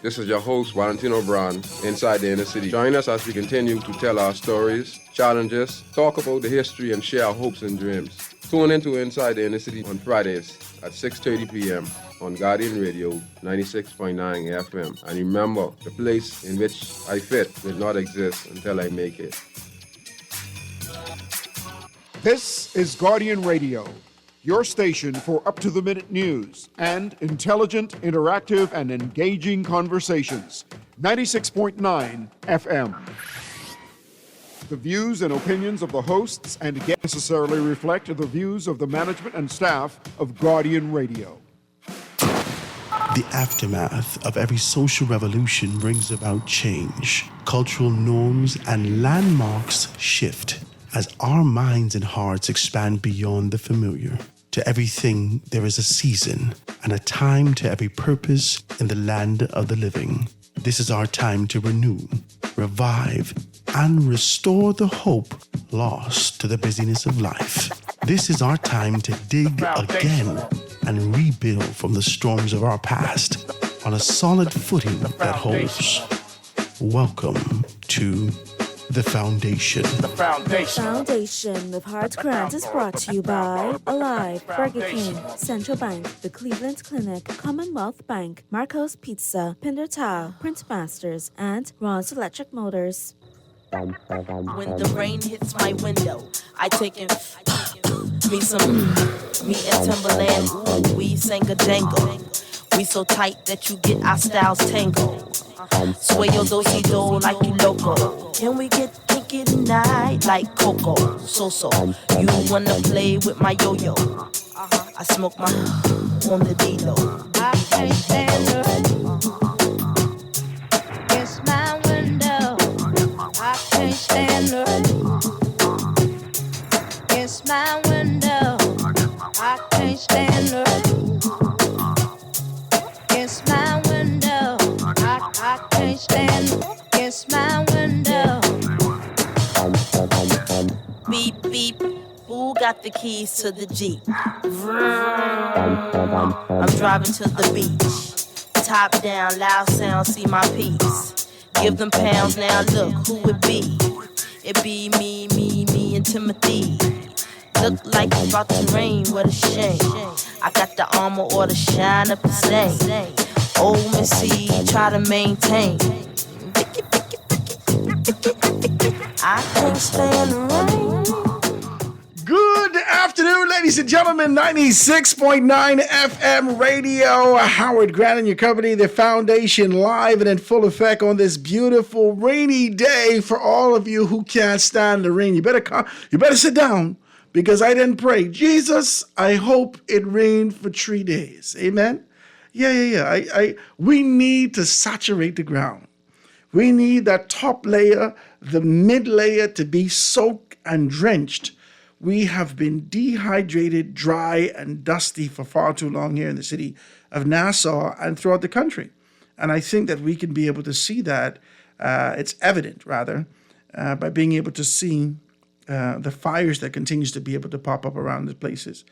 This is your host, Valentino Brown, inside the inner city. Join us as we continue to tell our stories, challenges, talk about the history, and share our hopes and dreams. Tune into Inside the Inner City on Fridays at 6:30 p.m. on Guardian Radio 96.9 FM. And remember, the place in which I fit will not exist until I make it. This is Guardian Radio, your station for up-to-the-minute news and intelligent, interactive, and engaging conversations. 96.9 FM. The views and opinions of the hosts and guests necessarily reflect the views of the management and staff of Guardian Radio. The aftermath of every social revolution brings about change. Cultural norms and landmarks shift as our minds and hearts expand beyond the familiar. To everything there is a season and a time to every purpose in the land of the living. This is our time to renew, revive, and restore the hope lost to the busyness of life. This is our time to dig again and rebuild from the storms of our past on a solid footing that holds. Welcome to The Foundation. The Foundation of Heartgrant is brought to you by Alive, Burger King, Central Bank, the Cleveland Clinic, Commonwealth Bank, Marco's Pizza, Pinder Tile, Print Masters, and Ron's Electric Motors. When the rain hits my window, I take in me and Timberland, ooh, we sang a jangle. We so tight that you get our styles tangled. Sway your do-si-do like you loco. Can we get kinky tonight like Coco? So, you wanna play with my yo-yo? I smoke my on the D-Lo. I can't stand her. It's my window. I can't stand her. It's my window. I can't stand her. It's my window. I can't stand her. It's my window. Beep, beep. Who got the keys to the Jeep? I'm driving to the beach. Top down, loud sound, see my piece. Give them pounds now, look who it be. It be me, and Timothy. Look like it's about to rain, what a shame. I got the armor or the shine up the stain. Old Missy, try to maintain. I can't stand the rain. Good afternoon, ladies and gentlemen. 96.9 FM radio. Howard Grant and your company, The Foundation, live and in full effect on this beautiful rainy day for all of you who can't stand the rain. You better sit down because I didn't pray. Jesus, I hope it rained for 3 days. Amen. Yeah. We need to saturate the ground. We need that top layer, the mid layer to be soaked and drenched. We have been dehydrated, dry, and dusty for far too long here in the city of Nassau and throughout the country. And I think that we can be able to see that, it's evident rather, by being able to see the fires that continues to be able to pop up around the places.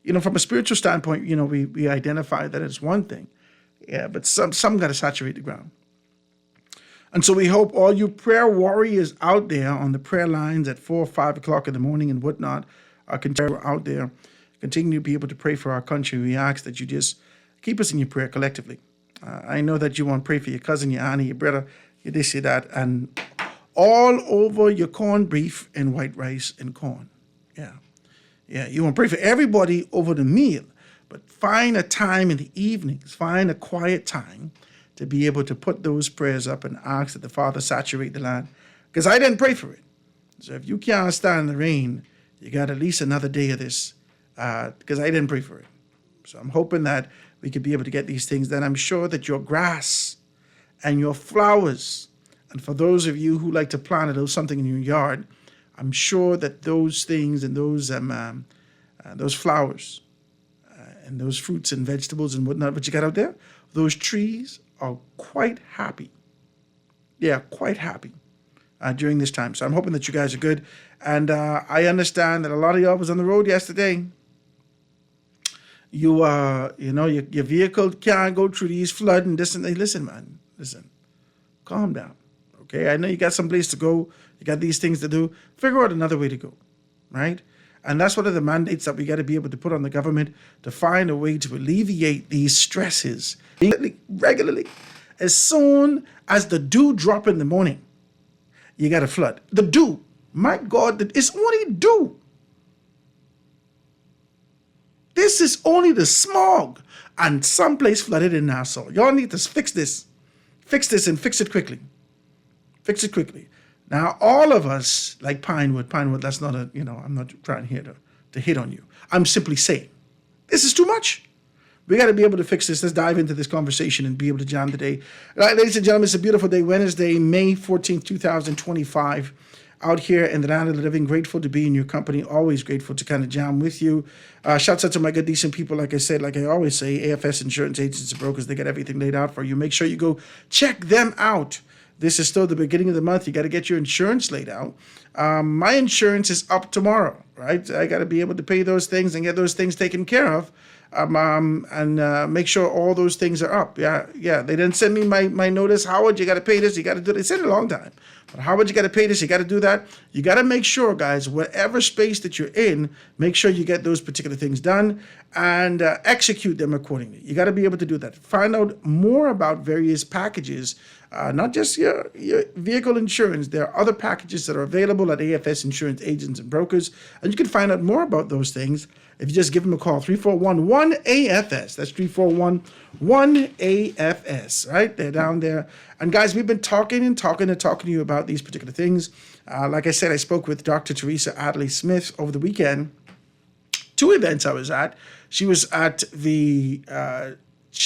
You know, from a spiritual standpoint, you know, we identify that it's one thing. Yeah, but some got to saturate the ground. And so we hope all you prayer warriors out there on the prayer lines at 4 or 5 o'clock in the morning and whatnot are out there, continue to be able to pray for our country. We ask that you just keep us in your prayer collectively. I know that you want to pray for your cousin, your auntie, your brother, your this, your that, and all over your corned beef and white rice and corn. Yeah, you want to pray for everybody over the meal, but find a time in the evenings, find a quiet time to be able to put those prayers up and ask that the Father saturate the land. Because I didn't pray for it. So if you can't stand the rain, you got at least another day of this, because I didn't pray for it. So I'm hoping that we could be able to get these things done. I'm sure that your grass and your flowers, and for those of you who like to plant a little something in your yard, I'm sure that those things and those flowers and those fruits and vegetables and whatnot, what you got out there, those trees are quite happy. Yeah, quite happy during this time. So I'm hoping that you guys are good. And I understand that a lot of y'all was on the road yesterday. Your vehicle can't go through these flood and this and that. Listen, man, listen, calm down. Okay, I know you got some place to go. You got these things to do. Figure out another way to go, right? And that's one of the mandates that we got to be able to put on the government to find a way to alleviate these stresses regularly. As soon as the dew drop in the morning, you got a flood. The dew, my God, it's only dew. This is only the smog and someplace flooded in Nassau. Y'all need to fix this. Fix this and fix it quickly. Fix it quickly. Now, all of us, like Pinewood, that's not I'm not trying here to hit on you. I'm simply saying, this is too much. We got to be able to fix this. Let's dive into this conversation and be able to jam today. All right, ladies and gentlemen, it's a beautiful day, Wednesday, May 14th, 2025. Out here in the land of the living, grateful to be in your company, always grateful to kind of jam with you. Shouts out to my good, decent people, like I said, like I always say, AFS Insurance Agents and Brokers, they got everything laid out for you. Make sure you go check them out. This is still the beginning of the month. You got to get your insurance laid out. My insurance is up tomorrow, right? I got to be able to pay those things and get those things taken care of. And make sure all those things are up. Yeah. They didn't send me my notice. Howard, you got to pay this. You got to do it. They said it a long time. But Howard, you got to pay this. You got to do that. You got to make sure, guys, whatever space that you're in, make sure you get those particular things done and execute them accordingly. You got to be able to do that. Find out more about various packages, not just your vehicle insurance. There are other packages that are available at AFS Insurance Agents and Brokers, and you can find out more about those things if you just give them a call, 341-1AFS. That's 341-1AFS, right? They're down there. And guys, we've been talking to you about these particular things. Like I said, I spoke with Dr. Teresa Adley Smith over the weekend. 2 events I was at. She was at she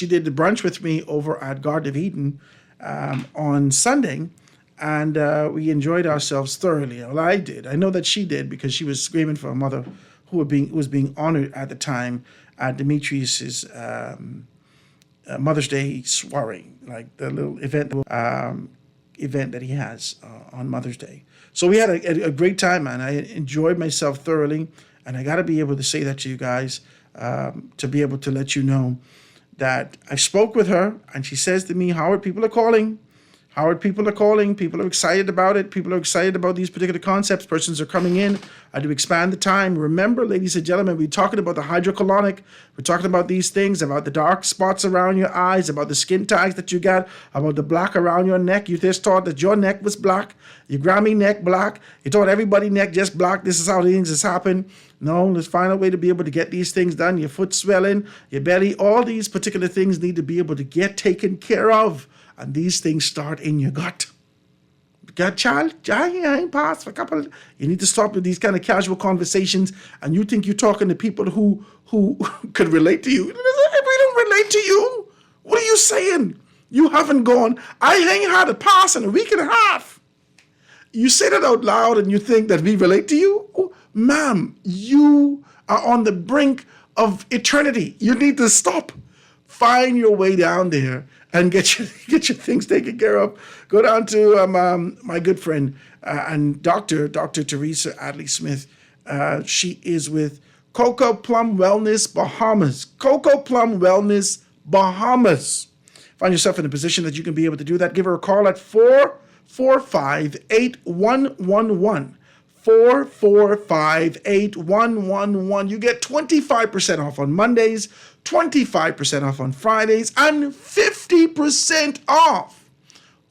did the brunch with me over at Garden of Eden on Sunday. And we enjoyed ourselves thoroughly. Well, I did. I know that she did because she was screaming for her mother, who was being honored at the time at Demetrius's Mother's Day soiree, like the little event that he has on Mother's Day. So we had a great time, man. I enjoyed myself thoroughly, and I got to be able to say that to you guys, to be able to let you know that I spoke with her, and she says to me, Howard, people are calling. People are excited about it. People are excited about these particular concepts. Persons are coming in to expand the time. Remember, ladies and gentlemen, we're talking about the hydrocolonic. We're talking about these things, about the dark spots around your eyes, about the skin tags that you got, about the black around your neck. You just thought that your neck was black, your Grammy neck black. You thought everybody's neck just black. This is how things has happened. No, let's find a way to be able to get these things done. Your foot swelling, your belly, all these particular things need to be able to get taken care of. And these things start in your gut. Got child, I ain't passed for a couple. You need to stop with these kind of casual conversations. And you think you're talking to people who could relate to you. If we don't relate to you, what are you saying? You haven't gone. I ain't had a pass in a week and a half. You say that out loud and you think that we relate to you? Oh, ma'am, you are on the brink of eternity. You need to stop. Find your way down there and get your things taken care of. Go down to my good friend and Dr. Teresa Adley Smith. She is with Cocoa Plum Wellness Bahamas. Cocoa Plum Wellness Bahamas. Find yourself in a position that you can be able to do that. Give her a call at 445-8111. 445-8111. You get 25% off on Mondays, 25% off on Fridays, and 50% off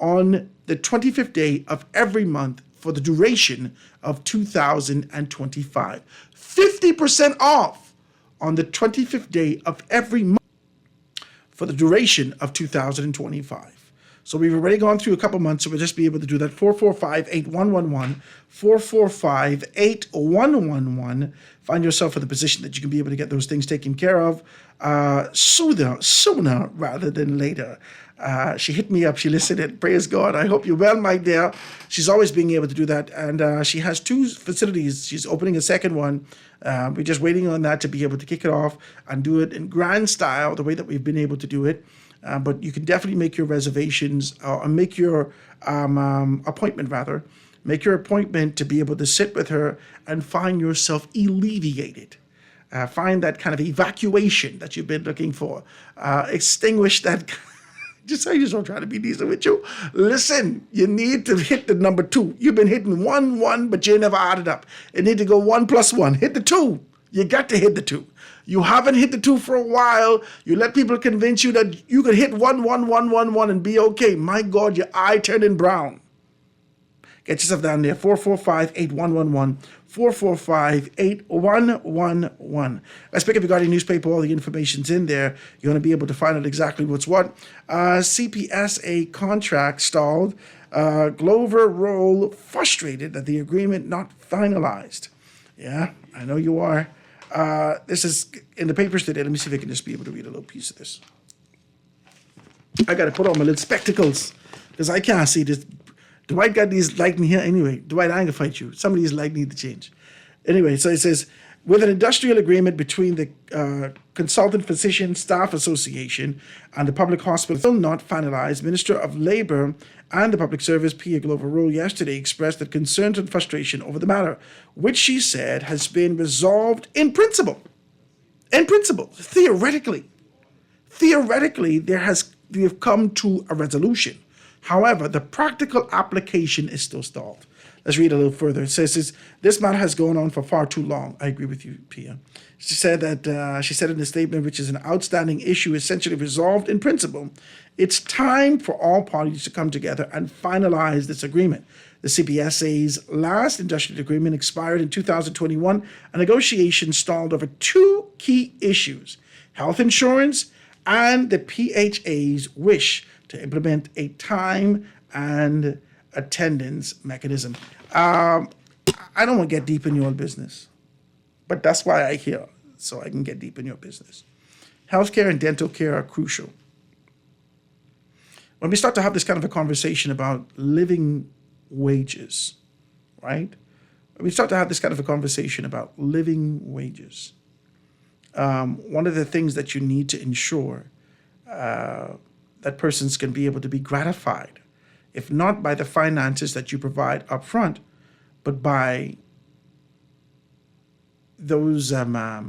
on the 25th day of every month for the duration of 2025. 50% off on the 25th day of every month for the duration of 2025. So we've already gone through a couple months, so we'll just be able to do that. 445-8111, 445-8111. Find yourself in the position that you can be able to get those things taken care of sooner rather than later. She hit me up. She listened. Praise God. I hope you're well, my dear. She's always being able to do that. And she has 2 facilities. She's opening a second one. We're just waiting on that to be able to kick it off and do it in grand style, the way that we've been able to do it. But you can definitely make your reservations or make your appointment, rather. Make your appointment to be able to sit with her and find yourself alleviated. Find that kind of evacuation that you've been looking for. Extinguish that I just don't try to be decent with you. Listen, you need to hit the number 2. You've been hitting 1, but you never added up. It need to go 1 + 1. Hit the 2. You got to hit the 2. You haven't hit the 2 for a while. You let people convince you that you could hit 1, 1, 1, 1, 1 and be okay. My God, your eye turning brown. Get yourself down there. 445-8111. 445-8111. Let's pick up your Guardian newspaper. All the information's in there. You're going to be able to find out exactly what's what. CPSA contract stalled. Glover Roll frustrated that the agreement not finalized. Yeah, I know you are. This is in the papers today. Let me see if I can just be able to read a little piece of this. I got to put on my little spectacles because I can't see this. Dwight got these lightning here anyway. Dwight, I ain't gonna fight you. Some of these light need to change. Anyway, so it says, with an industrial agreement between the Consultant Physician Staff Association and the public hospital still not finalized, Minister of Labour and the Public Service, Pia Glover Roll, yesterday expressed that concerns and frustration over the matter, which she said has been resolved in principle. In principle, theoretically, we have come to a resolution. However, the practical application is still stalled. Let's read a little further. It says, this matter has gone on for far too long. I agree with you, Pia. She said in the statement, which is an outstanding issue essentially resolved in principle, it's time for all parties to come together and finalize this agreement. The CPSA's last industrial agreement expired in 2021, and negotiations stalled over 2 key issues: health insurance and the PHA's wish to implement a time and attendance mechanism. I don't want to get deep in your business, but that's why I'm here, so I can get deep in your business. Healthcare and dental care are crucial. When we start to have this kind of a conversation about living wages, right? When we start to have this kind of a conversation about living wages, one of the things that you need to ensure that persons can be able to be gratified, if not by the finances that you provide up front, but by those, what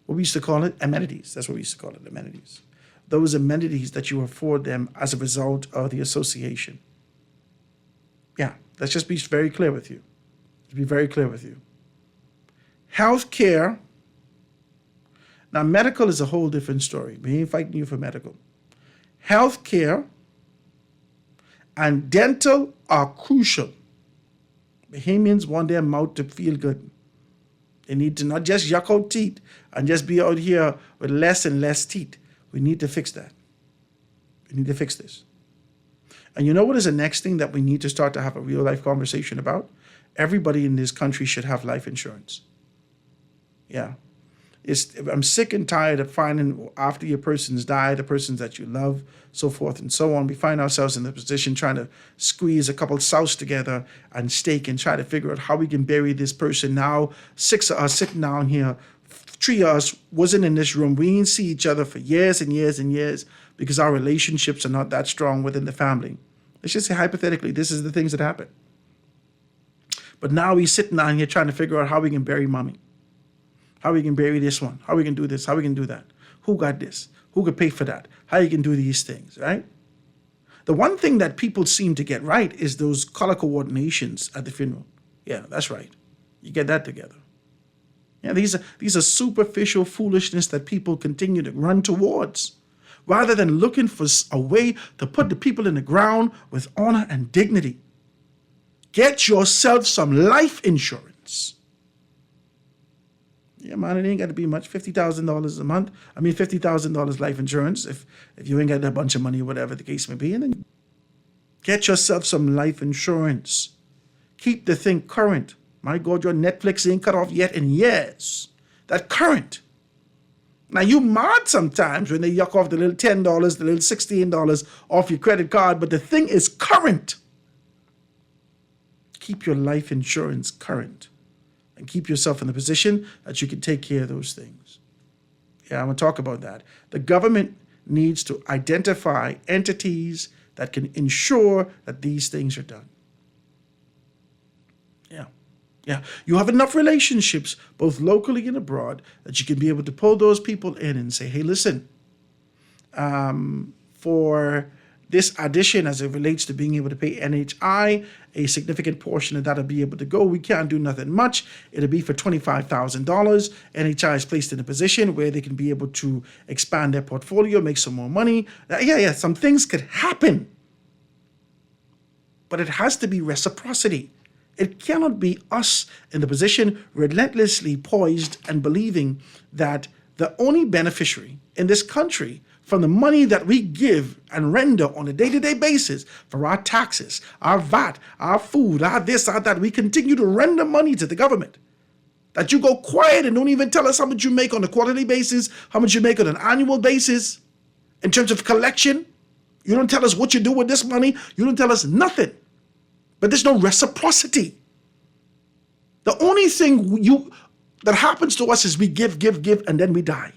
we used to call it, amenities. That's what we used to call it, amenities. Those amenities that you afford them as a result of the association. Yeah, let's just be very clear with you. Let's be very clear with you. Healthcare, now medical is a whole different story. We ain't fighting you for medical. Healthcare and dental are crucial. Bahamians want their mouth to feel good. They need to not just yuck out teeth and just be out here with less and less teeth. We need to fix that. We need to fix this. And you know what is the next thing that we need to start to have a real life conversation about? Everybody in this country should have life insurance. Yeah. I'm sick and tired of finding after your person's died, the persons that you love, so forth and so on, we find ourselves in the position trying to squeeze a couple sows together and stake and try to figure out how we can bury this person. Now 6 of us sitting down here, 3 of us wasn't in this room. We didn't see each other for years and years and years because our relationships are not that strong within the family. Let's just say hypothetically, this is the things that happen. But now we're sitting down here trying to figure out how we can bury mommy. How we can bury this one, how we can do this, how we can do that. Who got this? Who could pay for that? How you can do these things, right? The one thing that people seem to get right is those color coordinations at the funeral. Yeah, that's right. You get that together. Yeah, these are superficial foolishness that people continue to run towards, rather than looking for a way to put the people in the ground with honor and dignity. Get yourself some life insurance. Yeah, man, it ain't got to be much. $50,000 a month. I mean, $50,000 life insurance if you ain't got a bunch of money, whatever the case may be. And then get yourself some life insurance. Keep the thing current. My God, your Netflix ain't cut off yet in years. That current. Now, you mad sometimes when they yuck off the little $10, the little $16 off your credit card, but the thing is current. Keep your life insurance current. And keep yourself in the position that you can take care of those things. Yeah, I'm going to talk about that. The government needs to identify entities that can ensure that these things are done. Yeah. You have enough relationships, both locally and abroad, that you can be able to pull those people in and say, hey, listen, for this addition as it relates to being able to pay NHI. A significant portion of that will be able to go. We can't do nothing much. It'll be for $25,000. NHI is placed in a position where they can be able to expand their portfolio, make some more money. Some things could happen. But it has to be reciprocity. It cannot be us in the position relentlessly poised and believing that the only beneficiary in this country from the money that we give and render on a day-to-day basis for our taxes, our VAT, our food, our this, our that, we continue to render money to the government. That you go quiet and don't even tell us how much you make on a quarterly basis, how much you make on an annual basis in terms of collection. You don't tell us what you do with this money. You don't tell us nothing. But there's no reciprocity. The only thing that happens to us is we give, and then we die.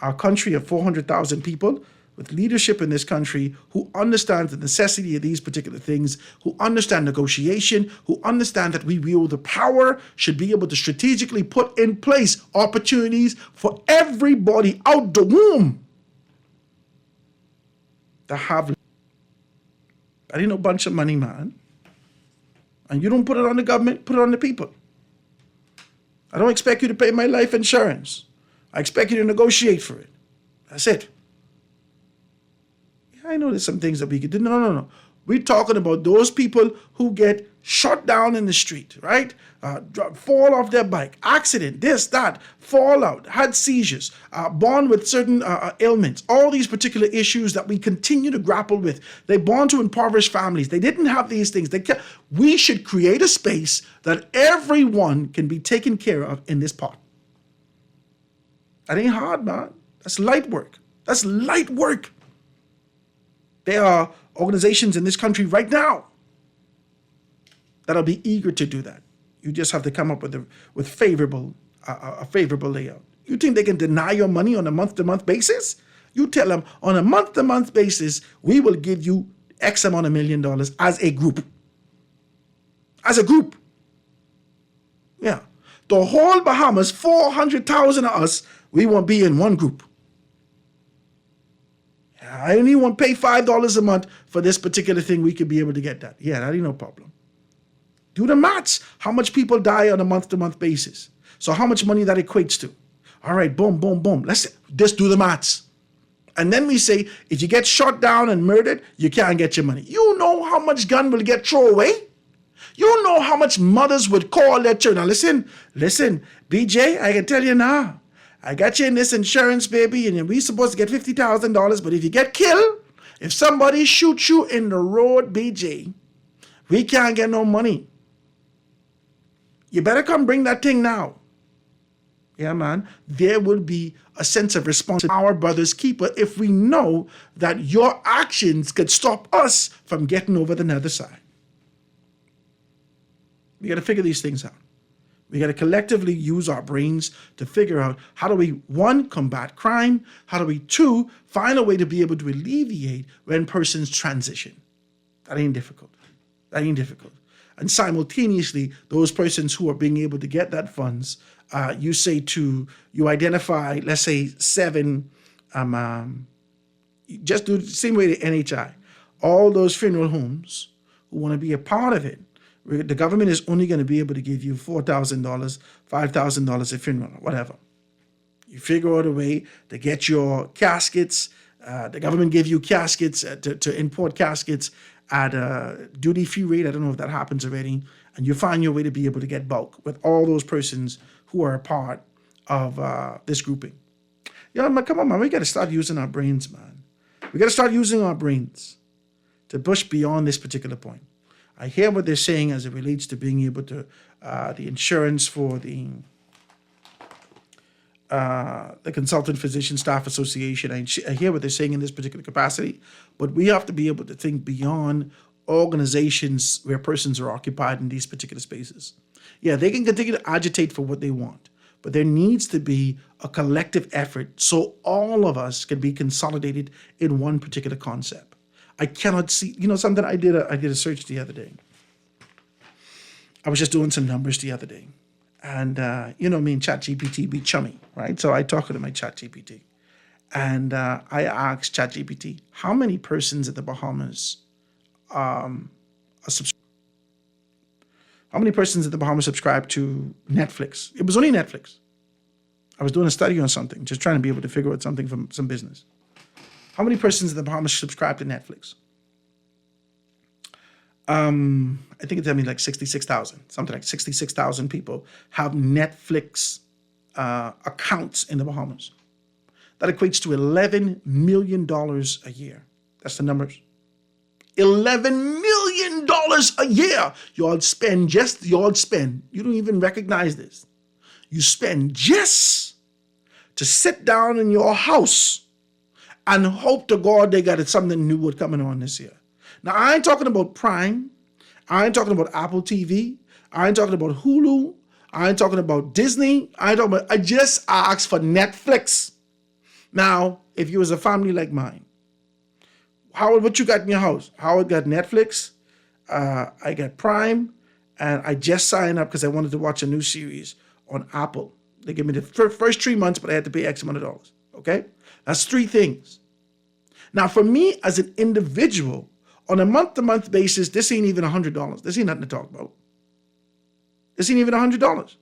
Our country of 400,000 people with leadership in this country who understand the necessity of these particular things, who understand negotiation, who understand that we wield the power, should be able to strategically put in place opportunities for everybody out the womb to have. That ain't no bunch of money, man. And you don't put it on the government, put it on the people. I don't expect you to pay my life insurance. I expect you to negotiate for it. That's it. Yeah, I know there's some things that we could do. No. We're talking about those people who get shot down in the street, right? Fall off their bike, accident, this, that, fall out, had seizures, born with certain ailments, all these particular issues that we continue to grapple with. They're born to impoverished families. They didn't have these things. We should create a space that everyone can be taken care of in this part. That ain't hard, man. That's light work. That's light work. There are organizations in this country right now that'll be eager to do that. You just have to come up with a favorable layout. You think they can deny your money on a month-to-month basis? You tell them on a month-to-month basis, we will give you X amount of $1 million as a group. As a group. Yeah. The whole Bahamas, 400,000 of us, we won't be in one group. I only want to pay $5 a month for this particular thing. We could be able to get that. Yeah, that ain't no problem. Do the maths. How much people die on a month-to-month basis? So how much money that equates to? All right, boom, boom, boom. Let's just do the maths. And then we say, if you get shot down and murdered, you can't get your money. You know how much gun will get thrown away? You know how much mothers would call their children. Now listen, BJ, I can tell you now. I got you in this insurance, baby, and we supposed to get $50,000, but if you get killed, if somebody shoots you in the road, BJ, we can't get no money. You better come bring that thing now. Yeah, man. There will be a sense of responsibility, our brother's keeper, if we know that your actions could stop us from getting over the other side. We got to figure these things out. We got to collectively use our brains to figure out how do we, one, combat crime? How do we, two, find a way to be able to alleviate when persons transition? That ain't difficult. And simultaneously, those persons who are being able to get that funds, you identify, let's say 7, just do the same way to NHI. All those funeral homes who want to be a part of it, the government is only going to be able to give you $4,000, $5,000 a funeral, whatever. You figure out a way to get your caskets. The government gave you caskets to import caskets at a duty-free rate. I don't know if that happens already. And you find your way to be able to get bulk with all those persons who are a part of this grouping. Yeah, man, come on, man. We got to start using our brains, man. We got to start using our brains to push beyond this particular point. I hear what they're saying as it relates to being able to the insurance for the Consultant Physician Staff Association. I hear what they're saying in this particular capacity, but we have to be able to think beyond organizations where persons are occupied in these particular spaces. Yeah, they can continue to agitate for what they want, but there needs to be a collective effort so all of us can be consolidated in one particular concept. I cannot see, something I did a search the other day. I was just doing some numbers the other day. And, me and ChatGPT be chummy, right? So I talk to my ChatGPT. And I asked ChatGPT, how many persons in the Bahamas are subscribed? How many persons in the Bahamas subscribe to Netflix? It was only Netflix. I was doing a study on something, just trying to be able to figure out something from some business. How many persons in the Bahamas subscribe to Netflix? I think it's like 66,000, something like 66,000 people have Netflix accounts in the Bahamas. That equates to $11 million a year. That's the numbers. $11 million a year. Y'all spend. You don't even recognize this. You spend just to sit down in your house and hope to God they got something new would coming on this year. Now, I ain't talking about Prime. I ain't talking about Apple TV. I ain't talking about Hulu. I ain't talking about Disney. I just asked for Netflix. Now, if you was a family like mine, Howard, what you got in your house? Howard got Netflix. I got Prime. And I just signed up because I wanted to watch a new series on Apple. They gave me the first 3 months, but I had to pay X amount of dollars. Okay? That's 3 things. Now, for me as an individual, on a month-to-month basis, this ain't even $100. This ain't nothing to talk about. This ain't even $100.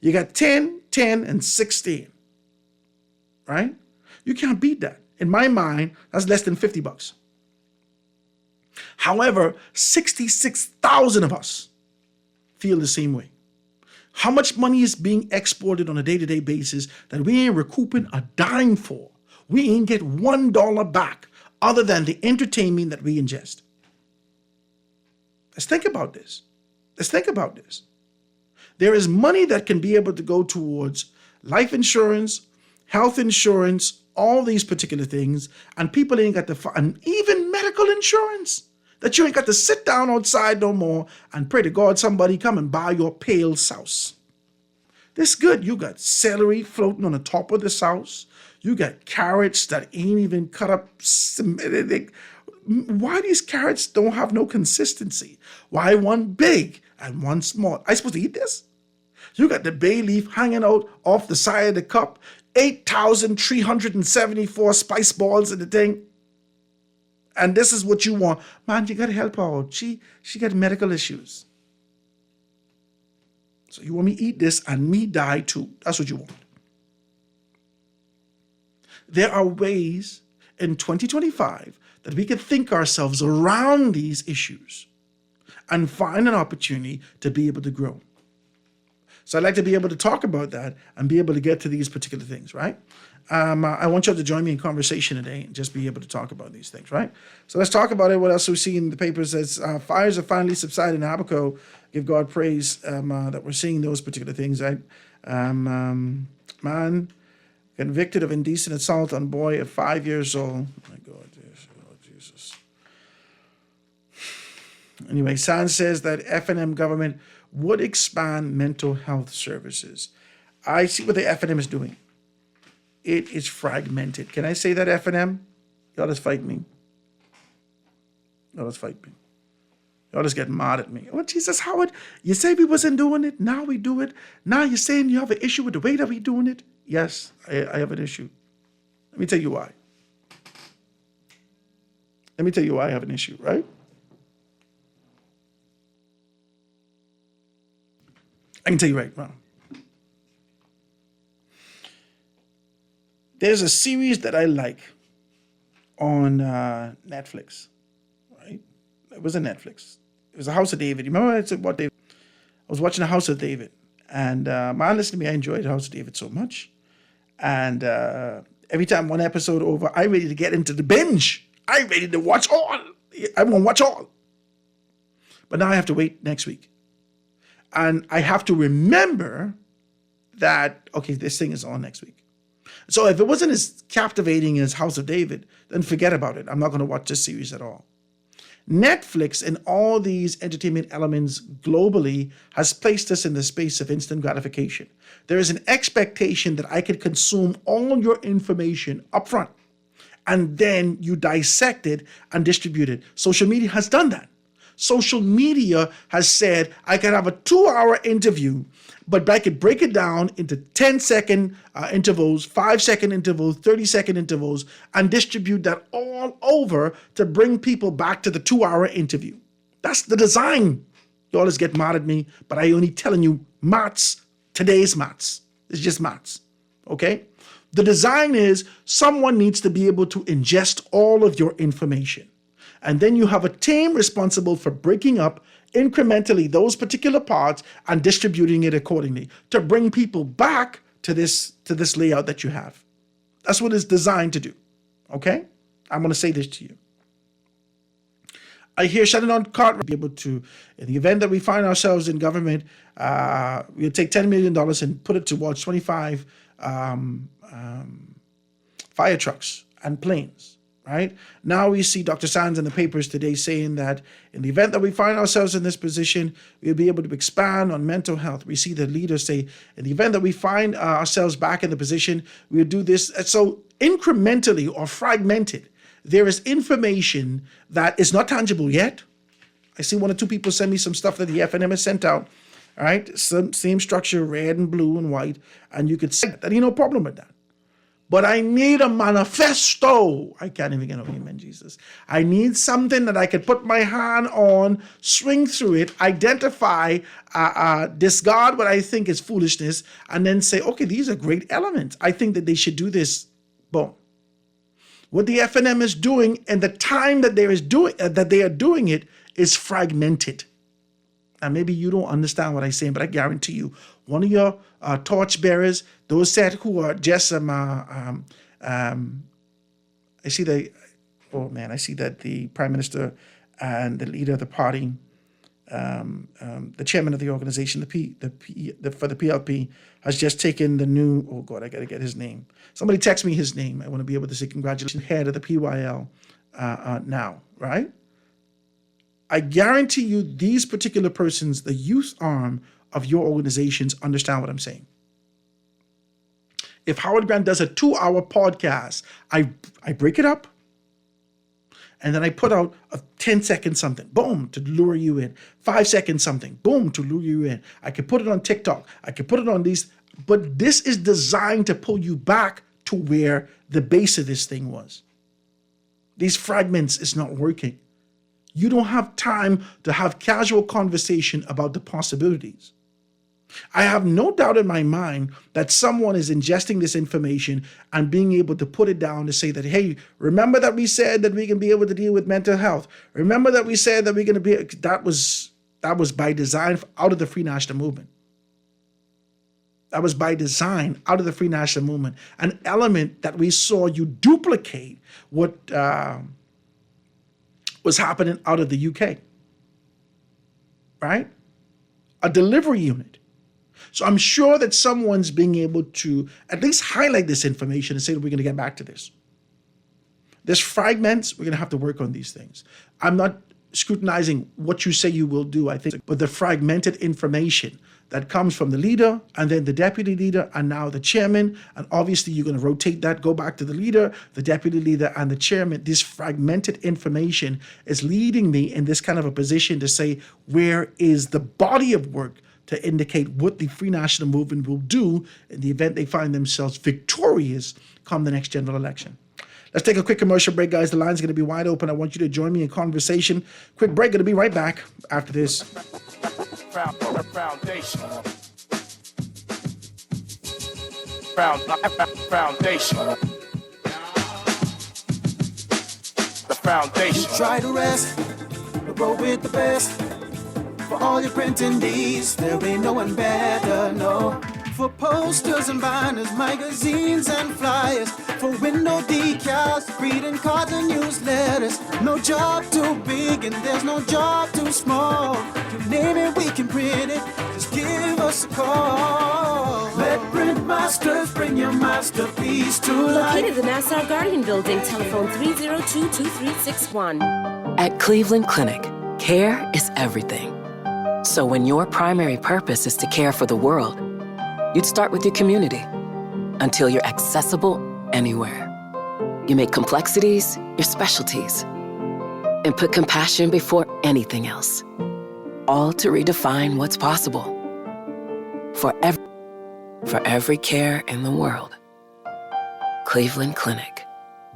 You got 10, 10, and 16. Right? You can't beat that. In my mind, that's less than $50. However, 66,000 of us feel the same way. How much money is being exported on a day-to-day basis that we ain't recouping a dime for? We ain't get $1 back other than the entertainment that we ingest. Let's think about this. There is money that can be able to go towards life insurance, health insurance, all these particular things, and people ain't got and even medical insurance, that you ain't got to sit down outside no more and pray to God somebody come and buy your pale sauce. This good. You got celery floating on the top of the sauce. You got carrots that ain't even cut up. Why these carrots don't have no consistency? Why one big and one small? I supposed to eat this? You got the bay leaf hanging out off the side of the cup. 8,374 spice balls in the thing. And this is what you want. Man, you got to help her out. She got medical issues. So you want me to eat this and me die too. That's what you want. There are ways in 2025 that we can think ourselves around these issues and find an opportunity to be able to grow. So I'd like to be able to talk about that and be able to get to these particular things, right? I want you all to join me in conversation today and just be able to talk about these things, right? So let's talk about it. What else we see in the papers as fires have finally subsided in Abaco. Give God praise that we're seeing those particular things, right? Man convicted of indecent assault on boy of 5 years old. My God, Jesus. Anyway, Sands says that F&M government would expand mental health services. I see what the F&M is doing. It is fragmented. Can I say that, F&M? Y'all just fight me. Y'all just get mad at me. Oh, Jesus, Howard, you say we wasn't doing it. Now we do it. Now you're saying you have an issue with the way that we doing it. Yes, I have an issue. Let me tell you why. I have an issue, right? I can tell you right now. There's a series that I like on Netflix, right? It was on Netflix. It was The House of David. You remember I said what David? I was watching The House of David. And man, listen to me, I enjoyed The House of David so much. And every time one episode over, I'm ready to get into the binge. I'm ready to watch all. I'm going to watch all. But now I have to wait next week. And I have to remember that, okay, this thing is on next week. So if it wasn't as captivating as House of David, then forget about it. I'm not going to watch this series at all. Netflix and all these entertainment elements globally has placed us in the space of instant gratification. There is an expectation that I could consume all your information up front, and then you dissect it and distribute it. Social media has done that. social media has said I can have a 2-hour interview, but I could break it down into 10-second intervals, 5-second intervals, 30-second intervals, and distribute that all over to bring people back to the 2-hour interview. That's the design. You always get mad at me, but I only telling you maths. Today's maths. It's just maths. Okay? The design is someone needs to be able to ingest all of your information. And then you have a team responsible for breaking up incrementally those particular parts and distributing it accordingly to bring people back to this layout that you have. That's what it's designed to do. Okay? I'm going to say this to you. I hear Shannon Cartwright be able to, in the event that we find ourselves in government, we'll take $10 million and put it towards 25 fire trucks and planes, right? Now we see Dr. Sands in the papers today saying that in the event that we find ourselves in this position, we'll be able to expand on mental health. We see the leaders say, in the event that we find ourselves back in the position, we'll do this. So incrementally or fragmented, there is information that is not tangible yet. I see 1 or 2 people send me some stuff that the FNM has sent out. All right, same structure, red and blue and white, and you could say that. Ain't no problem with that. But I need a manifesto. I can't even get over amen, Jesus. I need something that I could put my hand on, swing through it, identify, discard what I think is foolishness, and then say, okay, these are great elements. I think that they should do this. Boom. What the FNM is doing and the time that they are doing it is fragmented. And maybe you don't understand what I'm saying, but I guarantee you, one of your torch bearers, those set who are just I see that the Prime Minister and the leader of the party, the chairman of the organization, for the PLP, has just taken the new, oh God, I got to get his name. Somebody text me his name. I want to be able to say congratulations, head of the PYL now, right? I guarantee you these particular persons, the youth arm of your organizations, understand what I'm saying. If Howard Grant does a 2-hour podcast, I break it up, and then I put out a 10-second something, boom, to lure you in. 5-second something, boom, to lure you in. I could put it on TikTok. I could put it on these, but this is designed to pull you back to where the base of this thing was. These fragments is not working. You don't have time to have casual conversation about the possibilities. I have no doubt in my mind that someone is ingesting this information and being able to put it down to say that, hey, remember that we said that we can be able to deal with mental health. Remember that we said that we're going to be, that was by design out of the Free National Movement. That was by design out of the Free National Movement. An element that we saw you duplicate what was happening out of the UK, right? A delivery unit. So I'm sure that someone's being able to at least highlight this information and say that we're going to get back to this. There's fragments. We're going to have to work on these things. I'm not scrutinizing what you say you will do, I think, but the fragmented information that comes from the leader and then the deputy leader and now the chairman, and obviously you're going to rotate that, go back to the leader, the deputy leader, and the chairman. This fragmented information is leading me in this kind of a position to say, where is the body of work to indicate what the Free National Movement will do in the event they find themselves victorious come the next general election. Let's take a quick commercial break, guys. The line's going to be wide open. I want you to join me in conversation. Quick break. Going to be right back after this. Foundation. Foundation. The foundation. Try to rest, but roll with the best. For all your printing needs, there ain't no one better, no. For posters and banners, magazines and flyers, for window decals, greeting cards and newsletters. No job too big and there's no job too small. You name it, we can print it. Just give us a call. Let Print Masters bring your masterpiece to life. Located in the Nassau Guardian Building, telephone 302-2361. At Cleveland Clinic, care is everything. So when your primary purpose is to care for the world, you'd start with your community until you're accessible anywhere. You make complexities your specialties. and put compassion before anything else. All to redefine what's possible. For every care in the world. Cleveland Clinic.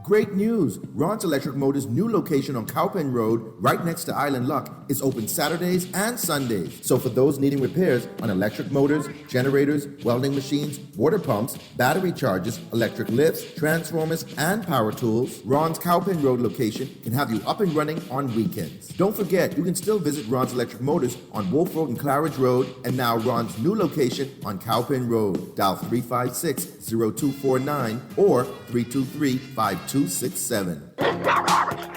Great news! Ron's Electric Motors' new location on Cowpen Road, right next to Island Luck, is open Saturdays and Sundays. So for those needing repairs on electric motors, generators, welding machines, water pumps, battery chargers, electric lifts, transformers, and power tools, Ron's Cowpen Road location can have you up and running on weekends. Don't forget, you can still visit Ron's Electric Motors on Wolf Road and Claridge Road, and now Ron's new location on Cowpen Road. Dial 356-0249 or 323-5267.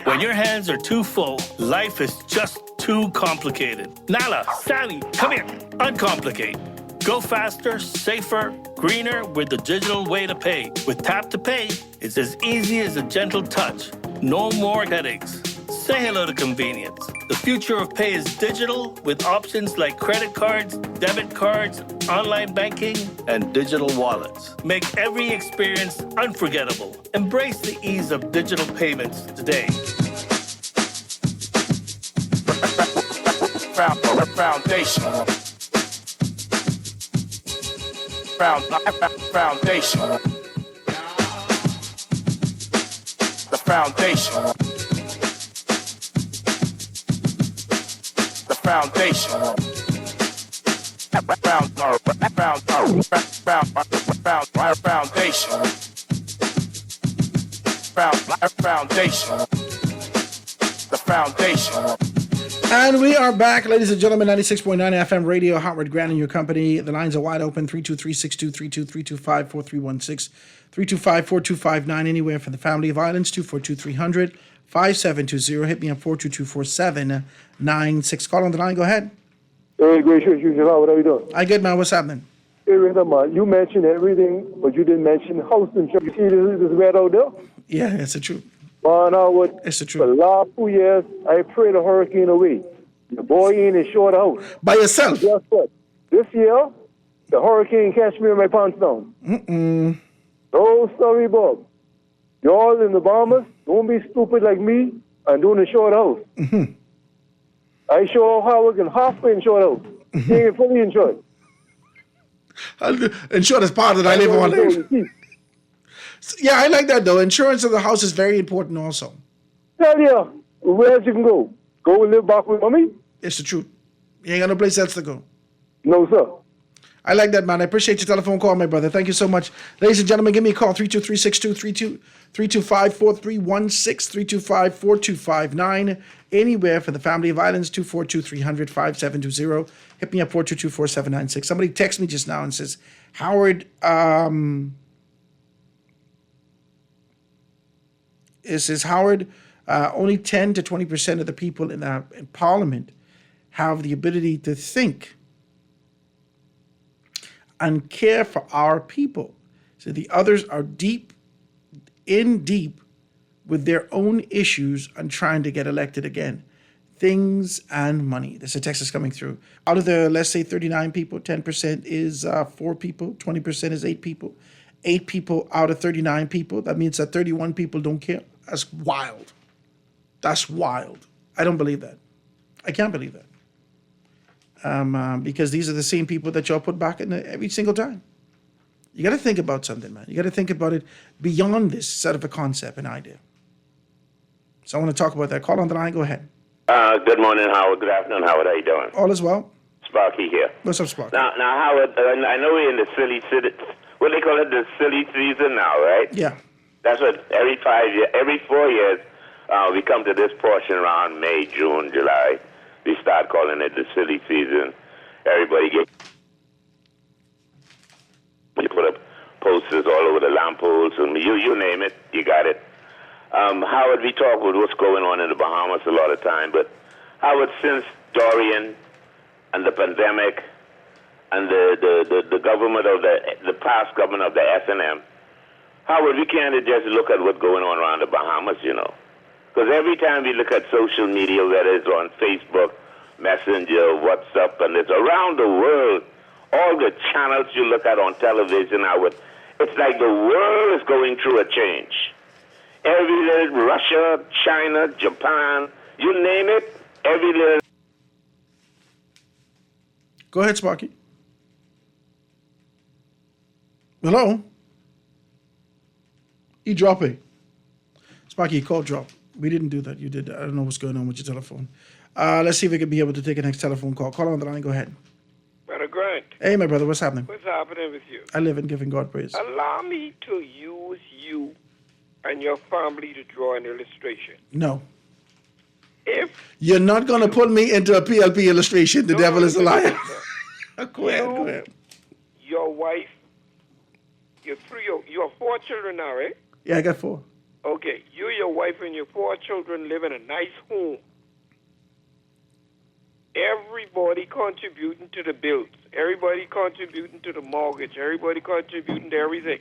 When your hands are too full, life is just too complicated. Nala, Sally, come here. Uncomplicate. Go faster, safer, greener with the digital way to pay. With Tap to Pay, it's as easy as a gentle touch. No more headaches. Say hello to convenience. The future of pay is digital with options like credit cards, debit cards, online banking, and digital wallets. Make every experience unforgettable. Embrace the ease of digital payments today. Foundation. Foundation. The foundation. Foundation. Foundation. The foundation. And we are back, ladies and gentlemen, 96.9 FM radio, Howard Grant and your company. The lines are wide open, 323-623-2, 325-4316, 325-4259, anywhere for the family of islands, 242-300. 5720. Hit me on 422-4796. Call on the line. Go ahead. Hey, great show, what are you doing? I good, man. What's happening? Hey, man, you mentioned everything, but you didn't mention house insurance. You see this red out there? Yeah, that's the truth. It's the truth. For the last 2 years, I prayed a hurricane away. The boy in his short house. By yourself? Guess what? This year, the hurricane catch me in my pants down. Oh, sorry, Bob. Y'all in the Bahamas, don't be stupid like me and doing a short house. I show how we can halfway in short house. He ain't fully insured. Insured as part of that I live on life. Yeah, I like that though. Insurance of the house is very important also. Tell you, where else you can go? Go and live back with mommy? It's the truth. You ain't got no place else to go. No, sir. I like that, man. I appreciate your telephone call, my brother. Thank you so much. Ladies and gentlemen, give me a call, 323-6232, 325-4316, 325-4259. Anywhere for the family of islands, 242-300-5720. Hit me up, 422-4796. Somebody texted me just now and says, Howard, only 10 to 20% of the people in Parliament have the ability to think and care for our people. So the others are deep with their own issues and trying to get elected again. Things and money. There's a text that's coming through. Out of the, let's say, 39 people, 10% is 4 people, 20% is 8 people. 8 people out of 39 people, that means that 31 people don't care. That's wild. That's wild. I don't believe that. I can't believe that. Because these are the same people that y'all put back in every single time. You got to think about something, man. You got to think about it beyond this set of a concept and idea. So I want to talk about that. Call on the line. Go ahead. Good morning, Howard. Good afternoon, Howard. How you doing? All is well. Sparky here. What's up, Sparky? Now, Howard, I know we're in the silly, what they call it, the silly season now, right? Yeah. That's what every 4 years, we come to this portion around May, June, July. We start calling it the silly season. Everybody you put up posters all over the lampposts, and you name it, you got it. Howard, we talk about what's going on in the Bahamas a lot of time, but Howard, since Dorian and the pandemic and the government of the past government of the S&M, Howard, we can't just look at what's going on around the Bahamas, you know. Because every time we look at social media, whether it's on Facebook, Messenger, WhatsApp, and it's around the world, all the channels you look at on television, Howard, it's like the world is going through a change. Every day, Russia, China, Japan, You name it, every little. Go ahead, Sparky. Hello? He drop it. Sparky, call drop. We didn't do that. You did that. I don't know what's going on with your telephone. Let's see if we can be able to take a next telephone call. Call on the line. Go ahead. Brother Grant. Hey, my brother. What's happening? What's happening with you? I live in giving God praise. Allow me to use you and your family to draw an illustration. No. If You're not going to put me into a PLP illustration. The devil is a liar. Go ahead. Your wife, you have 4 children now, right? Yeah, I got 4. Okay, you, your wife, and your 4 children live in a nice home. Everybody contributing to the bills. Everybody contributing to the mortgage. Everybody contributing to everything.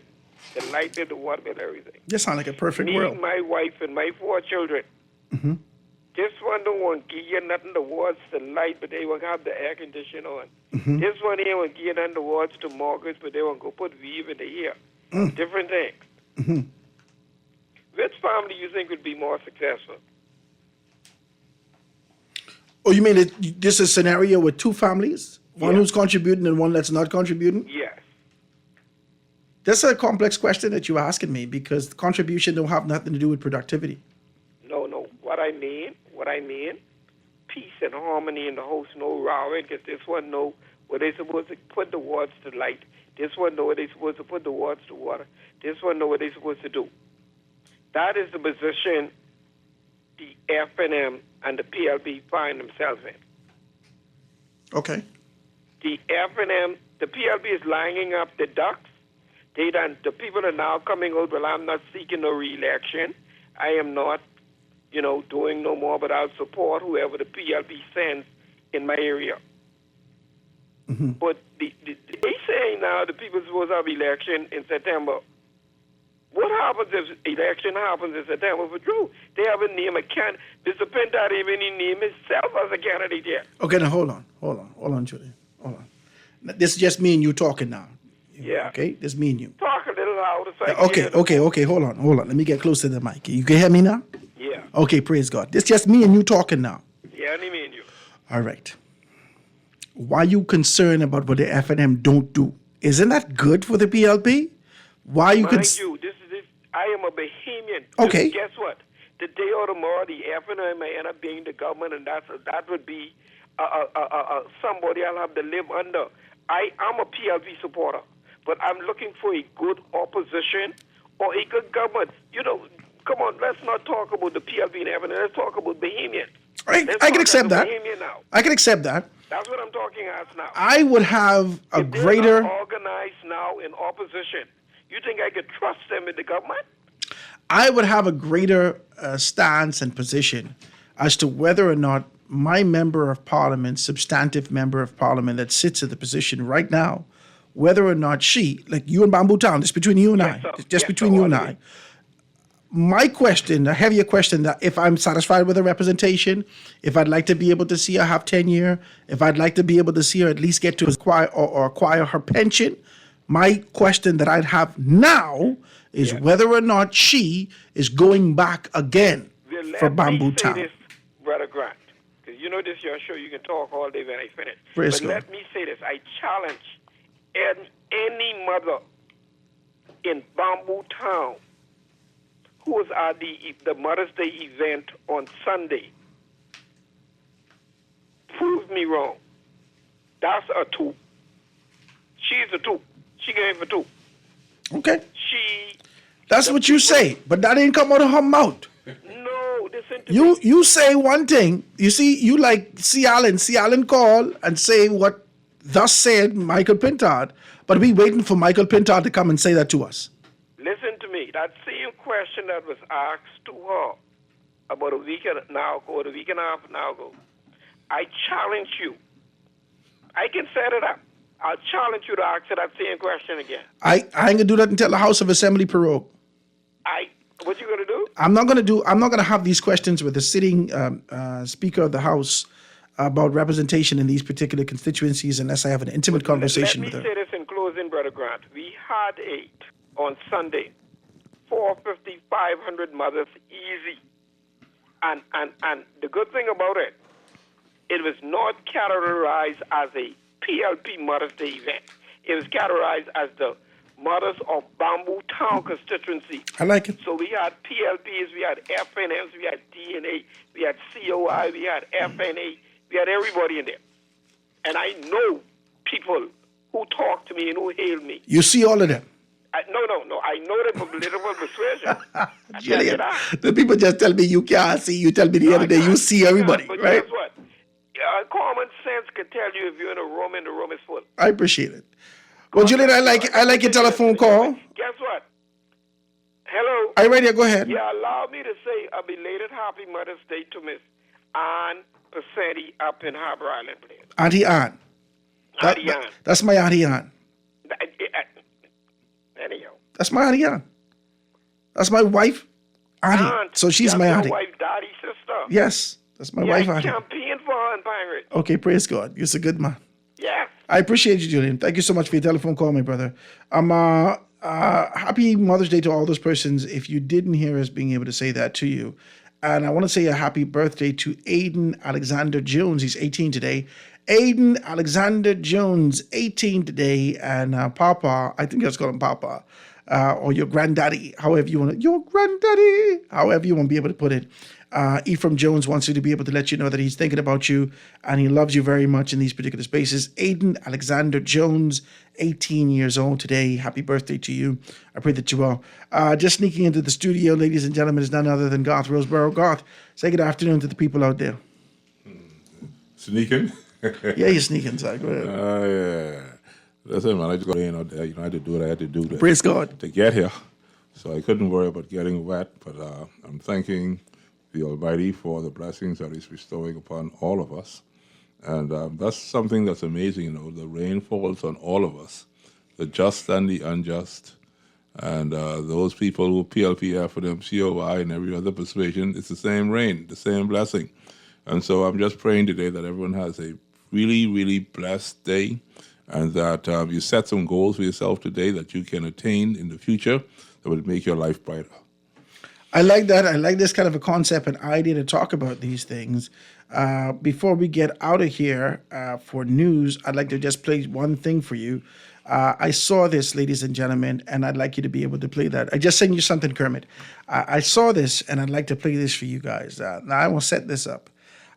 The light bill, the water bill, everything. This sounds like a perfect Me, world. my wife, and my 4 children. Mm-hmm. This one don't want to give you nothing towards the light, but they won't have the air conditioner on. Mm-hmm. This one here won't give you nothing towards the mortgage, but they won't go put weave in the ear. Different things. Mm-hmm. Which family you think would be more successful? Oh, you mean this is a scenario with 2 families? One who's contributing and one that's not contributing? Yes. That's a complex question that you're asking me because contribution don't have nothing to do with productivity. No. What I mean, peace and harmony in the house, no rowing, because this one know where they supposed to put the words to light. This one know where they supposed to put the words to water. This one know what they supposed to do. That is the position the FNM and the PLP find themselves in. Okay. The FNM, the PLP is lining up the ducks. The people are now coming out, well, I'm not seeking no re-election. I am not, doing no more, but I'll support whoever the PLP sends in my area. Mm-hmm. But they say now the people are supposed to have election in September. What happens if election happens in September for Drew? They haven't named a candidate. Mr. Pintar even named himself as a candidate yet. Okay, now hold on, Julie. Hold on. This is just me and you talking now. Yeah. Okay, this is me and you. Talk a little louder. So I can Okay, hold on. Let me get close to the mic. You can hear me now? Yeah. Okay, praise God. This is just me and you talking now. Yeah, I mean you. All right. Why are you concerned about what the FNM don't do? Isn't that good for the PLP? Why are you concerned? I am a Bahamian. Okay. Guess what? The day or tomorrow, the FNM may end up being the government, and that would be somebody I'll have to live under. I'm a PLP supporter, but I'm looking for a good opposition or a good government. Come on, let's not talk about the PLP and FNM. Let's talk about Bahamian. I can accept that. I can accept that. That's what I'm talking as now. I would have a if greater... they're not organized now in opposition, you think I could trust them in the government? I would have a greater stance and position as to whether or not my member of parliament, substantive member of parliament that sits in the position right now, whether or not she, like you and Bamboo Town, just between you and I, my question, a heavier question, that if I'm satisfied with her representation, if I'd like to be able to see her have tenure, if I'd like to be able to see her at least get to acquire her pension, my question that I'd have now is whether or not she is going back again for Bamboo Town. This, Brother Grant, because this your show, you can talk all day when I finish. Praise but God. Let me say this. I challenge any mother in Bamboo Town who was at the Mother's Day event on Sunday. Prove me wrong. That's a 2. She's a 2. She gave for 2. Okay. That's what you say, but that ain't come out of her mouth. No, listen to me. You say one thing. You see, you like C. Allen call and say what thus said Michael Pintard, but we waiting for Michael Pintard to come and say that to us. Listen to me. That same question that was asked to her about a week and a half now ago, I challenge you. I can set it up. I'll challenge you to answer that same question again. I ain't gonna do that until the House of Assembly prorogue. What you gonna do? I'm not gonna have these questions with the sitting Speaker of the House about representation in these particular constituencies unless I have an intimate conversation with her. Let me say this in closing, Brother Grant. We had on Sunday, 450, 500 mothers easy. And the good thing about it, it was not categorized as a PLP Mother's Day event. It was categorized as the Mothers of Bamboo Town constituency. I like it. So we had PLPs, we had FNMs, we had DNA, we had COI, we had FNA, we had everybody in there. And I know people who talk to me and who hail me. You see all of them? No. I know them from political persuasion. Julian, the people just tell me you can't see. You tell me the other day you see everybody, but right? Guess what? Common sense can tell you if you're in a room and the room is full. I appreciate it. Well, Julian, I like your telephone call. Guess what? Hello. Are you ready? Go ahead. Yeah, allow me to say a belated Happy Mother's Day to Miss Ann Passetti up in Harbor Island, please. Auntie Ann. Auntie Ann. That's my Auntie Ann. Anyhow. That's my Auntie Ann. That's my wife, Auntie. So she's my auntie. Wife, daddy, sister. Yes, that's my wife, Auntie. Campaign for her in Pine Ridge. Okay, praise God. You're a good man. Yeah. I appreciate you, Julian. Thank you so much for your telephone call, my brother. Happy Mother's Day to all those persons. If you didn't hear us being able to say that to you, and I want to say a happy birthday to Aiden Alexander Jones. He's 18 today. Aiden Alexander Jones, 18 today, and Papa, I think I just call him Papa, or your granddaddy, however you want to, your granddaddy, however you want to be able to put it. Ephraim Jones wants you to be able to let you know that he's thinking about you and he loves you very much in these particular spaces. Aiden Alexander Jones, 18 years old today. Happy birthday to you. I pray that you will. Just sneaking into the studio, ladies and gentlemen, is none other than Garth Roseborough. Garth, say good afternoon to the people out there. Sneaking? Yeah, you're sneaking, sir. Go ahead. Yeah. Listen, man, I just got in out there. I had to do what I had to do Praise God. To get here. So I couldn't worry about getting wet, but I'm thanking the Almighty for the blessings that He's bestowing upon all of us. And that's something that's amazing, the rain falls on all of us, the just and the unjust. And those people who PLPF and MCOI and every other persuasion, it's the same rain, the same blessing. And so I'm just praying today that everyone has a really, really blessed day and that you set some goals for yourself today that you can attain in the future that will make your life brighter. I like that. I like this kind of a concept and idea to talk about these things. Before we get out of here for news, I'd like to just play one thing for you. I saw this, ladies and gentlemen, and I'd like you to be able to play that. I just sent you something, Kermit. I saw this, and I'd like to play this for you guys. Now, I will set this up.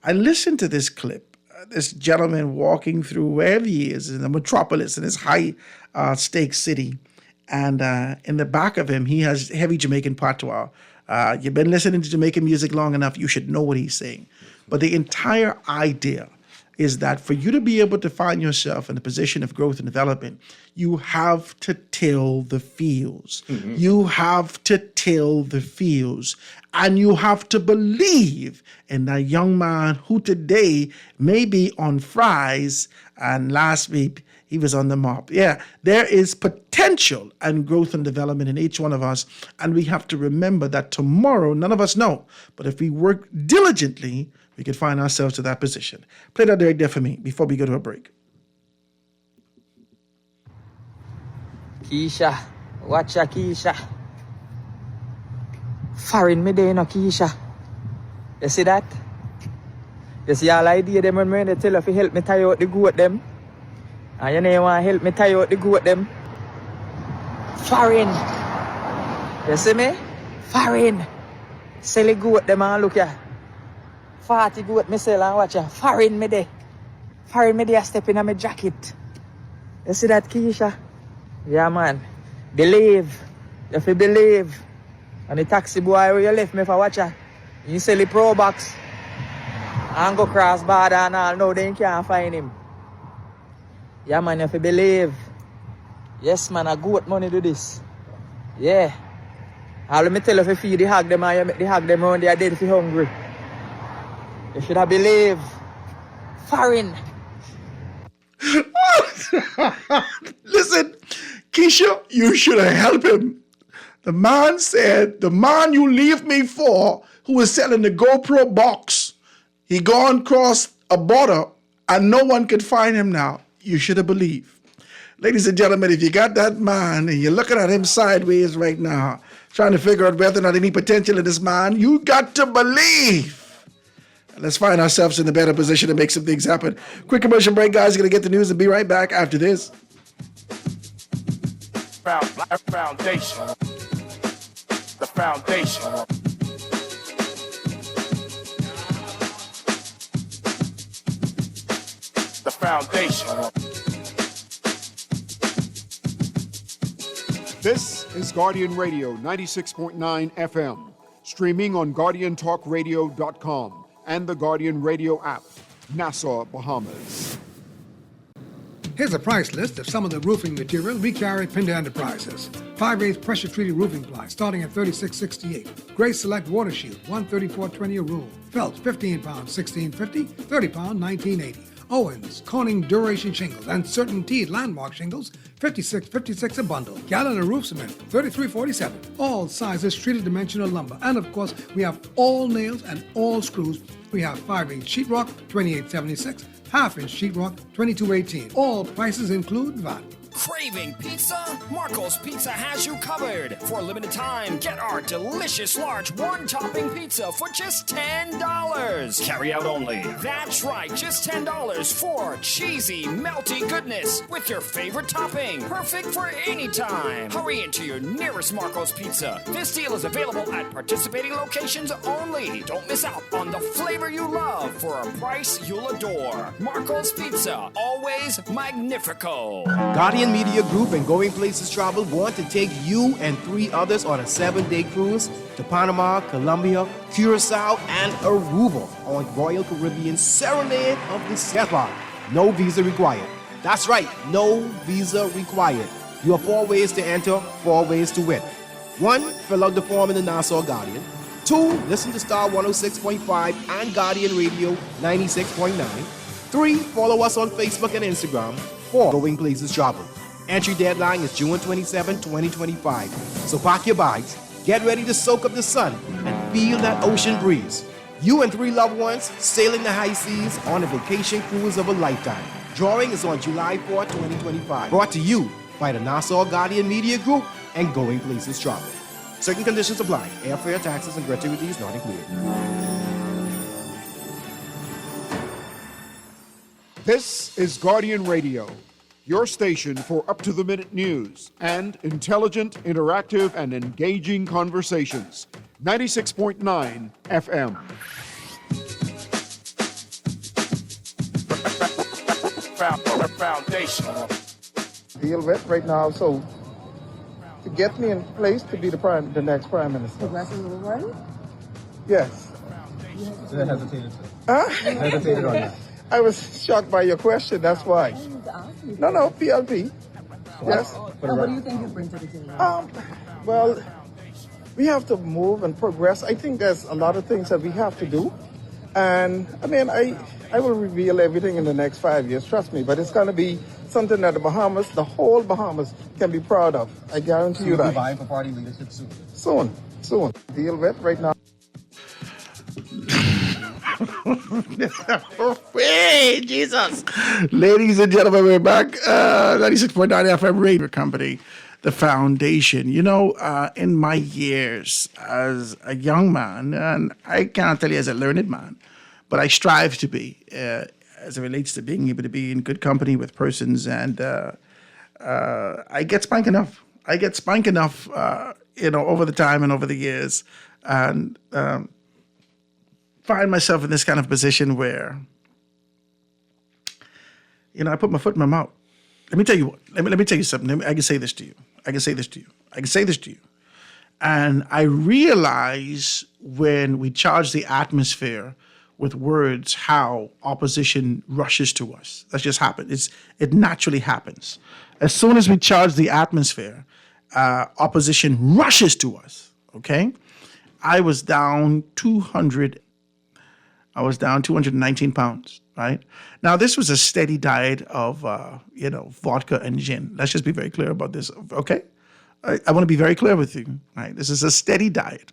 I listened to this clip. This gentleman walking through wherever he is in the metropolis, in this high-stakes city. And in the back of him, he has heavy Jamaican patois. You've been listening to Jamaican music long enough, you should know what he's saying. But the entire idea is that for you to be able to find yourself in a position of growth and development, you have to till the fields. Mm-hmm. You have to till the fields. And you have to believe in that young man who today may be on fries and last week he was on the mop. Yeah, there is potential and growth and development in each one of us. And we have to remember that tomorrow, none of us know. But if we work diligently, we could find ourselves to that position. Play that right there for me before we go to a break. Keisha, watch ya, Keisha. Foreign me there, no, Keisha. You see that? You see all idea them when they tell you to help me tie out the goat them. And you know want to help me tie out the goat them. Foreign. You see me? Foreign. Sell the goat them and look ya. 40 goat me sell and watch ya. Foreign me there. Foreign me there step in on my jacket. You see that, Keisha? Yeah, man. Believe. You have to believe. And the taxi boy where you left me for watch ya. You sell the Pro Box. And go cross border and all. No, they can't find him. Yeah, man, you have to believe. Yes, man, a goat money do this. Yeah. All me tell you to feed the hog them and you make the hog them when they are dead if you're hungry. You should have believed. Foreign. Listen, Keisha, you should have helped him. The man said, the man you leave me for, who was selling the GoPro box, he gone across a border and no one could find him now. You should have believed. Ladies and gentlemen, if you got that man and you're looking at him sideways right now, trying to figure out whether or not any potential in this man. You got to believe. Let's find ourselves in a better position to make some things happen. Quick commercial break, guys. We're going to get the news and be right back after this. Foundation. The foundation. The foundation. This is Guardian Radio 96.9 FM, streaming on GuardianTalkRadio.com and the Guardian Radio app, Nassau, Bahamas. Here's a price list of some of the roofing material we carry at Pinder Enterprises. 5/8 pressure-treated roofing ply starting at $36.68. Gray Select Water Shield, $134.20 a roll. Felt, 15 pounds, $16.50. 30 pound, $19.80. Owens, Corning Duration Shingles, and CertainTeed Landmark Shingles, $56.56 a bundle. Gallon of roof cement, $33.47. All sizes treated dimensional lumber. And of course, we have all nails and all screws. We have 5/8 sheetrock, $28.76. Half-inch sheetrock, $22.18. All prices include VAT. Craving pizza? Marco's Pizza has you covered. For a limited time, get our delicious large one-topping pizza for just $10. Carry out only. That's right, just $10 for cheesy, melty goodness with your favorite topping. Perfect for any time. Hurry into your nearest Marco's Pizza. This deal is available at participating locations only. Don't miss out on the flavor you love for a price you'll adore. Marco's Pizza, always magnifico. Guardian Media Group and Going Places Travel want to take you and 3 others on a 7-day cruise to Panama, Colombia, Curacao, and Aruba on Royal Caribbean Serenade of the Seven. No visa required. That's right, no visa required. You have 4 ways to enter, 4 ways to win. 1, fill out the form in the Nassau Guardian. 2, listen to Star 106.5 and Guardian Radio 96.9. 3, follow us on Facebook and Instagram. 4, Going Places Travel. Entry deadline is June 27, 2025. So pack your bags, get ready to soak up the sun, and feel that ocean breeze. You and 3 loved ones sailing the high seas on a vacation cruise of a lifetime. Drawing is on July 4, 2025. Brought to you by the Nassau Guardian Media Group and Going Places Travel. Certain conditions apply. Airfare, taxes, and gratuities not included. This is Guardian Radio, your station for up-to-the-minute news and intelligent, interactive, and engaging conversations. 96.9 FM. Foundation. Deal with right now, so to get me in place to be the next prime minister. Progressive Liberal Party? Yes. You Hesitated on that. I was shocked by your question, that's why. No, PLP. Yes. So what do you think you bring to the table? Well, we have to move and progress. I think there's a lot of things that we have to do. And, I mean, I will reveal everything in the next 5 years, trust me. But it's going to be something that the whole Bahamas can be proud of. I guarantee you that. You'll be vying for party leadership soon? Soon. Deal with right now. Hey, Jesus. Ladies and gentlemen, we're back. 96.9 FM Radio Company, the foundation. You know, in my years as a young man, and I cannot tell you as a learned man, but I strive to be, as it relates to being able to be in good company with persons, and I get spanked enough. Over the time and over the years, and find myself in this kind of position where, I put my foot in my mouth. Let me tell you what. Let me tell you something. I can say this to you. And I realize when we charge the atmosphere with words, how opposition rushes to us. That's just happened. It naturally happens. As soon as we charge the atmosphere, opposition rushes to us. Okay, I was down 219 pounds, right? Now, this was a steady diet of, vodka and gin. Let's just be very clear about this, okay? I want to be very clear with you, right? This is a steady diet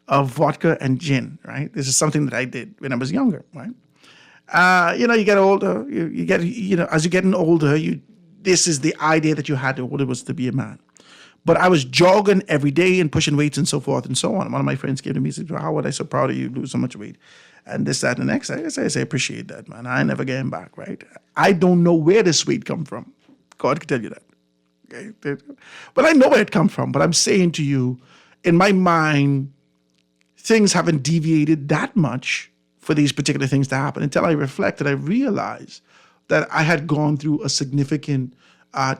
of vodka and gin, right? This is something that I did when I was younger, right? You get older, as you're getting older, this is the idea that you had what it was to be a man. But I was jogging every day and pushing weights and so forth and so on. One of my friends came to me and said, Howard, I'm so proud of you, lose so much weight. And this, that, and the next. I say, appreciate that, man. I ain't never getting back, right? I don't know where this weight come from. God can tell you that. Okay? But I know where it come from. But I'm saying to you, in my mind, things haven't deviated that much for these particular things to happen. Until I reflected, I realized that I had gone through a significant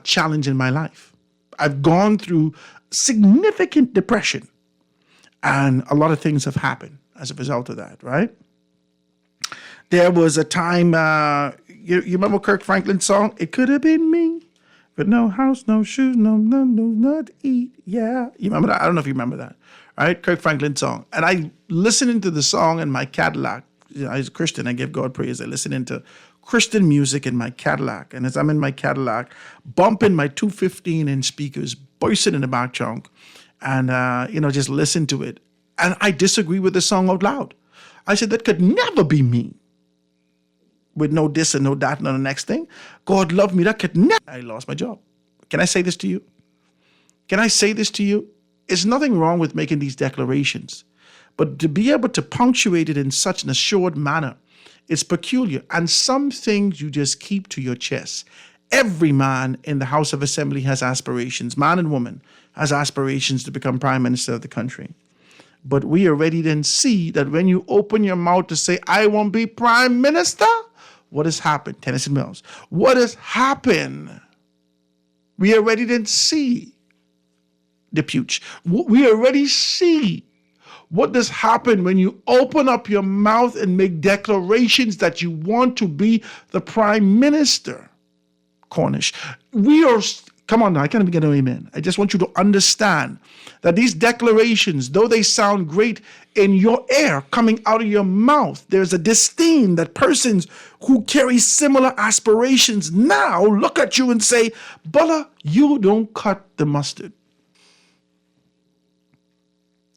challenge in my life. I've gone through significant depression. And a lot of things have happened as a result of that, right? There was a time, you remember Kirk Franklin's song? It could have been me, but no house, no shoes, no, not to eat, yeah. You remember that? I don't know if you remember that, right? Kirk Franklin's song. And I listened to the song in my Cadillac. You know, as a Christian, I give God praise. I listen into Christian music in my Cadillac. And as I'm in my Cadillac, bumping my 215-inch speakers, bursting in the back trunk, and, just listen to it. And I disagree with the song out loud. I said, that could never be me. With no this and no that and no the next thing. God loved me. That could never. I lost my job. Can I say this to you? Can I say this to you? There's nothing wrong with making these declarations. But to be able to punctuate it in such an assured manner, it's peculiar. And some things you just keep to your chest. Every man in the House of Assembly has aspirations. Man and woman has aspirations to become Prime Minister of the country. But we already then see that when you open your mouth to say, I won't be Prime Minister, what has happened? Tennessee Mills. What has happened? We already then see the pooch. We already see what does happen when you open up your mouth and make declarations that you want to be the Prime Minister. Cornish. Come on now, I can't even get an amen. I just want you to understand that these declarations, though they sound great in your ear coming out of your mouth, there's a disdain that persons who carry similar aspirations now look at you and say, Bulla, you don't cut the mustard.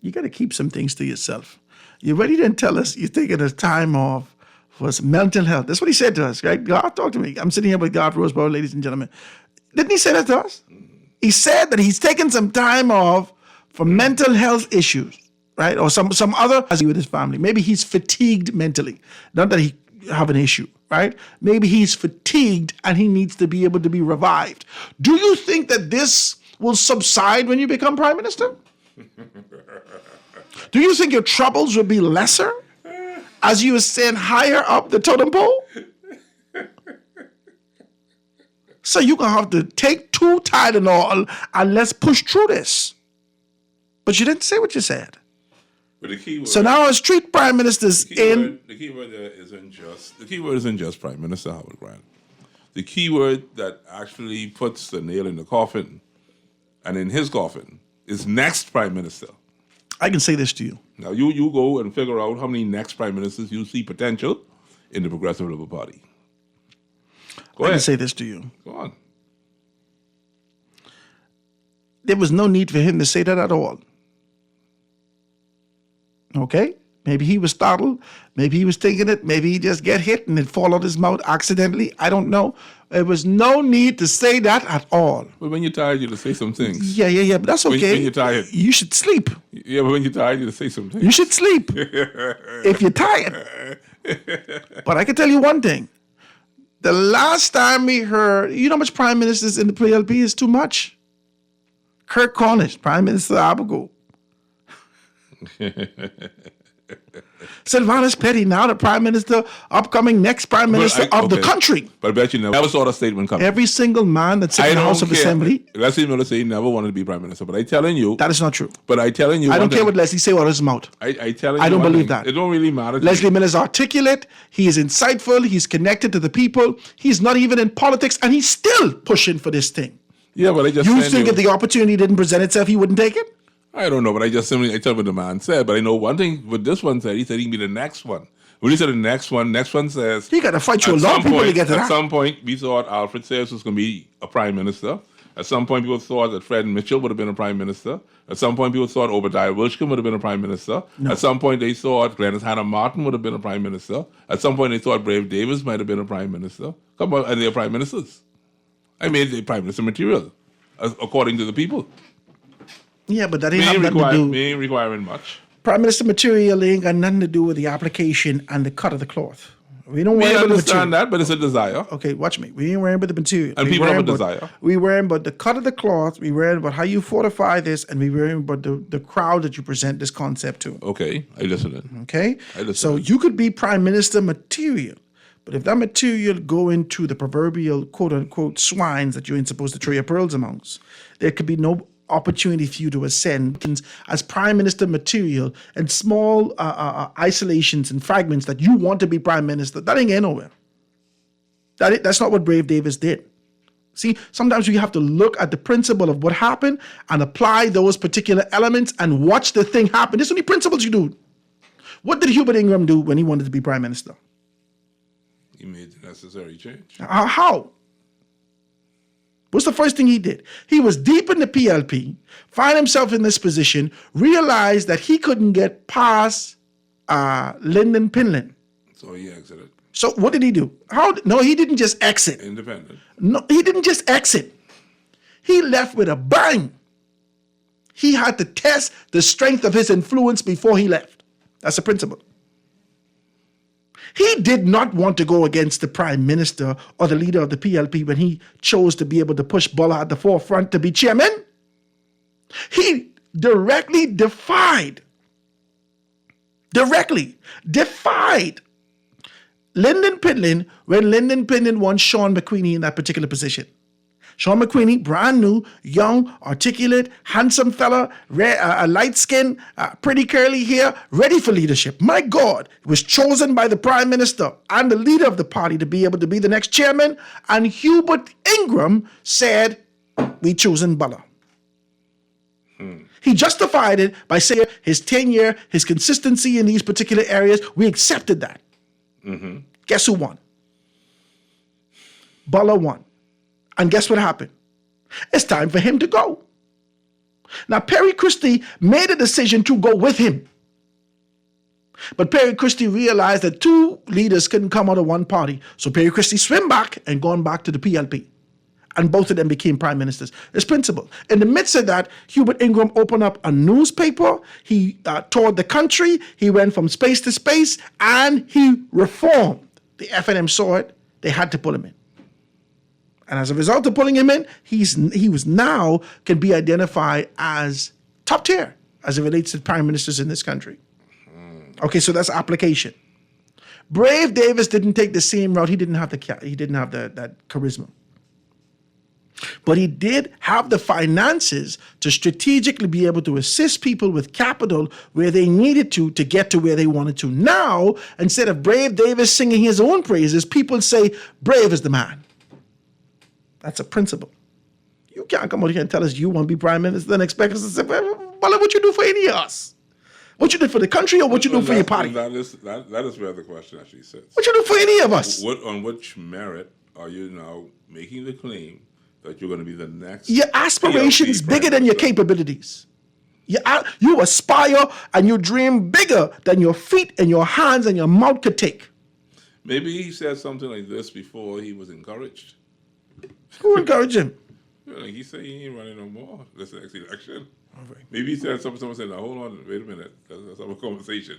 You got to keep some things to yourself. You ready to tell us you're taking a time off for some mental health. That's what he said to us, right? God, talk to me. I'm sitting here with God Roseborough, ladies and gentlemen. Didn't he say that to us? He said that he's taken some time off for mental health issues, right? Or some other with his family. Maybe he's fatigued mentally. Not that he have an issue, right? Maybe he's fatigued and he needs to be able to be revived. Do you think that this will subside when you become Prime Minister? Do you think your troubles will be lesser as you ascend higher up the totem pole? So you're going to have to take 2 Tylenol and let's push through this. But you didn't say what you said. But the key word, so now as street prime ministers the key word isn't just Prime Minister Howard Grant. The key word that actually puts the nail in the coffin, and in his coffin, is next Prime Minister. I can say this to you. Now you go and figure out how many next Prime Ministers you see potential in the Progressive Liberal Party. I can say this to you. Go on. There was no need for him to say that at all. Okay? Maybe he was startled. Maybe he was thinking it. Maybe he just get hit and it fall out his mouth accidentally. I don't know. There was no need to say that at all. But when you're tired, you just say some things. Yeah, but that's okay. When you're tired. You should sleep. Yeah, but when you're tired, you just say some things. You should sleep if you're tired. But I can tell you one thing. The last time we heard, you know how much prime ministers in the PLP is too much? Kirk Cornish, Prime Minister Abago. Sylvanus Petty, now the Prime Minister, upcoming next Prime Minister of the country. But I bet you never saw the statement coming. Every single man that's in the House of Assembly. Leslie Miller say he never wanted to be Prime Minister, but I'm telling you. That is not true. But I'm telling you. I don't care what Leslie say out of his mouth. I don't believe that. It don't really matter. Leslie Miller is articulate. He is insightful. He's connected to the people. He's not even in politics, and he's still pushing for this thing. Yeah, but I just. You think if the opportunity didn't present itself, he wouldn't take it? I don't know, but I tell you what the man said. But I know one thing what this one said. He said he can be the next one. When he said the next one says... He got to fight you a lot of people to get to that. At some point, we thought Alfred Sayers was going to be a prime minister. At some point, people thought that Fred Mitchell would have been a prime minister. At some point, people thought Obadiah Wilshkin would have been a prime minister. No. At some point, they thought Glenys Hannah Martin would have been a prime minister. At some point, they thought Brave Davis might have been a prime minister. Come on, and they're prime ministers. I mean, they're prime minister material, according to the people. Yeah, but that ain't have nothing to do. Me ain't requiring much. Prime Minister material ain't got nothing to do with the application and the cut of the cloth. We don't worry about the material. Understand that, but it's a desire. Okay, watch me. We ain't worrying about the material. And people have a desire. We worrying about the cut of the cloth. We worrying about how you fortify this, and we worrying about the crowd that you present this concept to. Okay, I listen. Okay? I listen. So you could be Prime Minister material, but if that material go into the proverbial quote-unquote swines that you ain't supposed to throw your pearls amongst, there could be no opportunity for you to ascend as Prime Minister material and small isolations and fragments that you want to be Prime Minister. That ain't getting nowhere. That's not what Brave Davis did. See, sometimes we have to look at the principle of what happened and apply those particular elements and watch the thing happen. There's only principles you do. What did Hubert Ingram do when he wanted to be Prime Minister? He made the necessary change. How? What's the first thing he did? He was deep in the PLP, find himself in this position, realized that he couldn't get past Lyndon Pinlin. So he exited. So what did he do? No, he didn't just exit. Independent. No, he didn't just exit. He left with a bang. He had to test the strength of his influence before he left. That's a principle. He did not want to go against the Prime Minister or the leader of the PLP when he chose to be able to push Bola at the forefront to be chairman. He directly defied Lyndon Pinlin when Lyndon Pinlin won Sean McQueenie in that particular position. Sean McQueenie, brand new, young, articulate, handsome fella, light skin, pretty curly hair, ready for leadership. My God, he was chosen by the Prime Minister and the leader of the party to be able to be the next chairman. And Hubert Ingram said, we chosen Bola. He justified it by saying his tenure, his consistency in these particular areas, we accepted that. Mm-hmm. Guess who won? Bola won. And guess what happened? It's time for him to go. Now, Perry Christie made a decision to go with him. But Perry Christie realized that two leaders couldn't come out of one party. So Perry Christie swam back and gone back to the PLP. And both of them became prime ministers. It's principle. In the midst of that, Hubert Ingram opened up a newspaper. He toured the country. He went from space to space. And he reformed. The FNM saw it. They had to pull him in. And as a result of pulling him in, he was now can be identified as top tier as it relates to prime ministers in this country. Okay, so that's application. Brave Davis didn't take the same route. He didn't have that charisma. But he did have the finances to strategically be able to assist people with capital where they needed to get to where they wanted to. Now, instead of Brave Davis singing his own praises, people say, Brave is the man. That's a principle. You can't come out here and tell us you want to be prime minister and expect us to say, well, what you do for any of us? What you did for the country or what you do for your party? That is where the question actually sits. What you do for any of us? On which merit are you now making the claim that you're going to be the next? Your aspirations bigger than your capabilities. You aspire and you dream bigger than your feet and your hands and your mouth could take. Maybe he said something like this before he was encouraged. Who encouraged him? Like he said he ain't running no more this next election. Okay. Maybe he said someone said, now hold on, wait a minute. Let's have a conversation.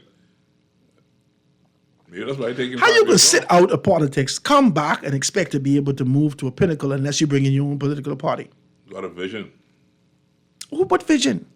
Maybe that's why I take him. How you gonna sit out of politics, come back and expect to be able to move to a pinnacle unless you bring in your own political party? Got a vision. Oh, what vision?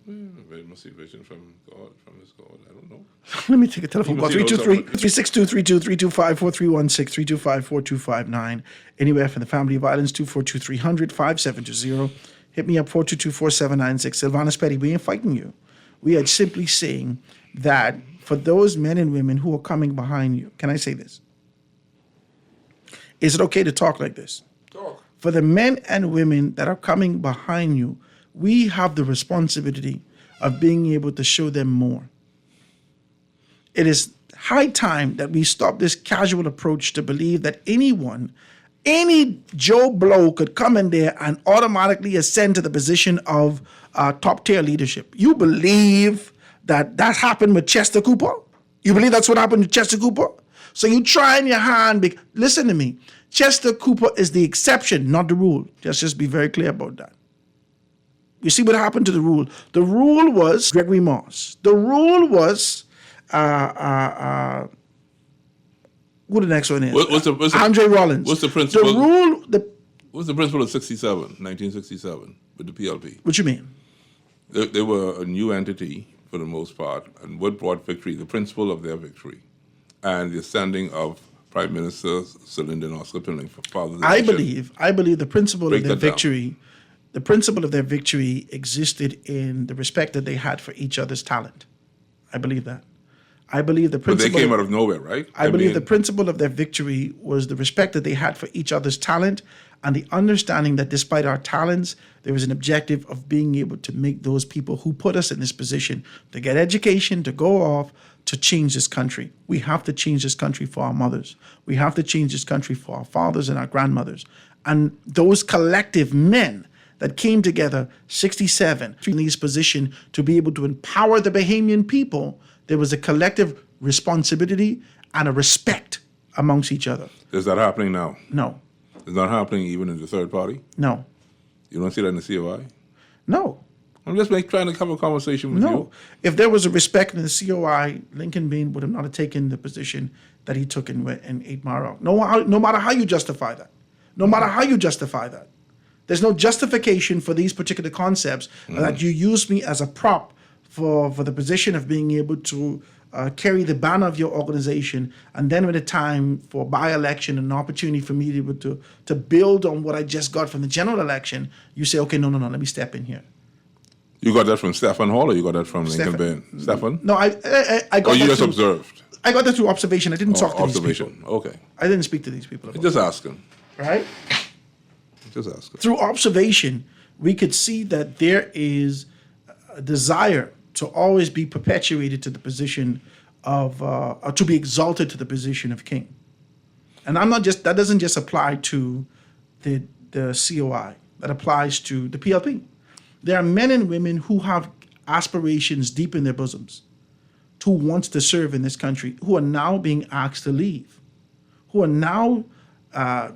They must see vision from God, from his God. I don't know. Let me take a telephone call. 323-362-3235-431-6, 325-425-9259. Anywhere from the family violence, 242-300-5720. Hit me up, 422-4796. Sylvanus Petty, we ain't fighting you. We are simply saying that for those men and women who are coming behind you, can I say this? Is it okay to talk like this? Talk. For the men and women that are coming behind you, we have the responsibility of being able to show them more. It is high time that we stop this casual approach to believe that any Joe Blow could come in there and automatically ascend to the position of top tier leadership. You believe that happened with Chester Cooper? You believe that's what happened with Chester Cooper? So you try in your hand. Listen to me. Chester Cooper is the exception, not the rule. Just be very clear about that. You see what happened to the rule? The rule was Gregory Moss. The rule was who the next one is? Andre Rollins. What's the principle? The rule. What's the principle of 1967 with the PLP? What you mean? They were a new entity for the most part, and what brought victory? The principle of their victory, and the ascending of Prime Minister Sir Lyndon Oscar Pinling for Father of the Nation. I believe the principle Break of their that down. victory. The principle of their victory existed in the respect that they had for each other's talent. I believe that. I believe the principle. But they came out of nowhere, right? I believe the principle of their victory was the respect that they had for each other's talent and the understanding that despite our talents, there was an objective of being able to make those people who put us in this position to get education, to go off, to change this country. We have to change this country for our mothers. We have to change this country for our fathers and our grandmothers. And those collective men that came together, 67, in this position to be able to empower the Bahamian people, there was a collective responsibility and a respect amongst each other. Is that happening now? No. It's not happening even in the third party? No. You don't see that in the COI? No. I'm just trying to have a conversation with you. No. If there was a respect in the COI, Lincoln Bain would have not have taken the position that he took in 8 Mile. No matter how you justify that. No matter how you justify that. There's no justification for these particular concepts that you use me as a prop for the position of being able to carry the banner of your organization, and then when the time for by-election and an opportunity for me to be able to build on what I just got from the general election, you say, okay, no, let me step in here. You got that from Stefan Hall, or you got that from Lincoln Bain? Stefan? No, I got or you that just through, observed? I got that through observation. I didn't talk to these observation. people. Okay. I didn't speak to these people. About Just asking. Right? Just asking. Through observation, we could see that there is a desire to always be perpetuated to the position of, or to be exalted to the position of king. And that doesn't just apply to the COI, that applies to the PLP. There are men and women who have aspirations deep in their bosoms, who wants to serve in this country, who are now being asked to leave, who are now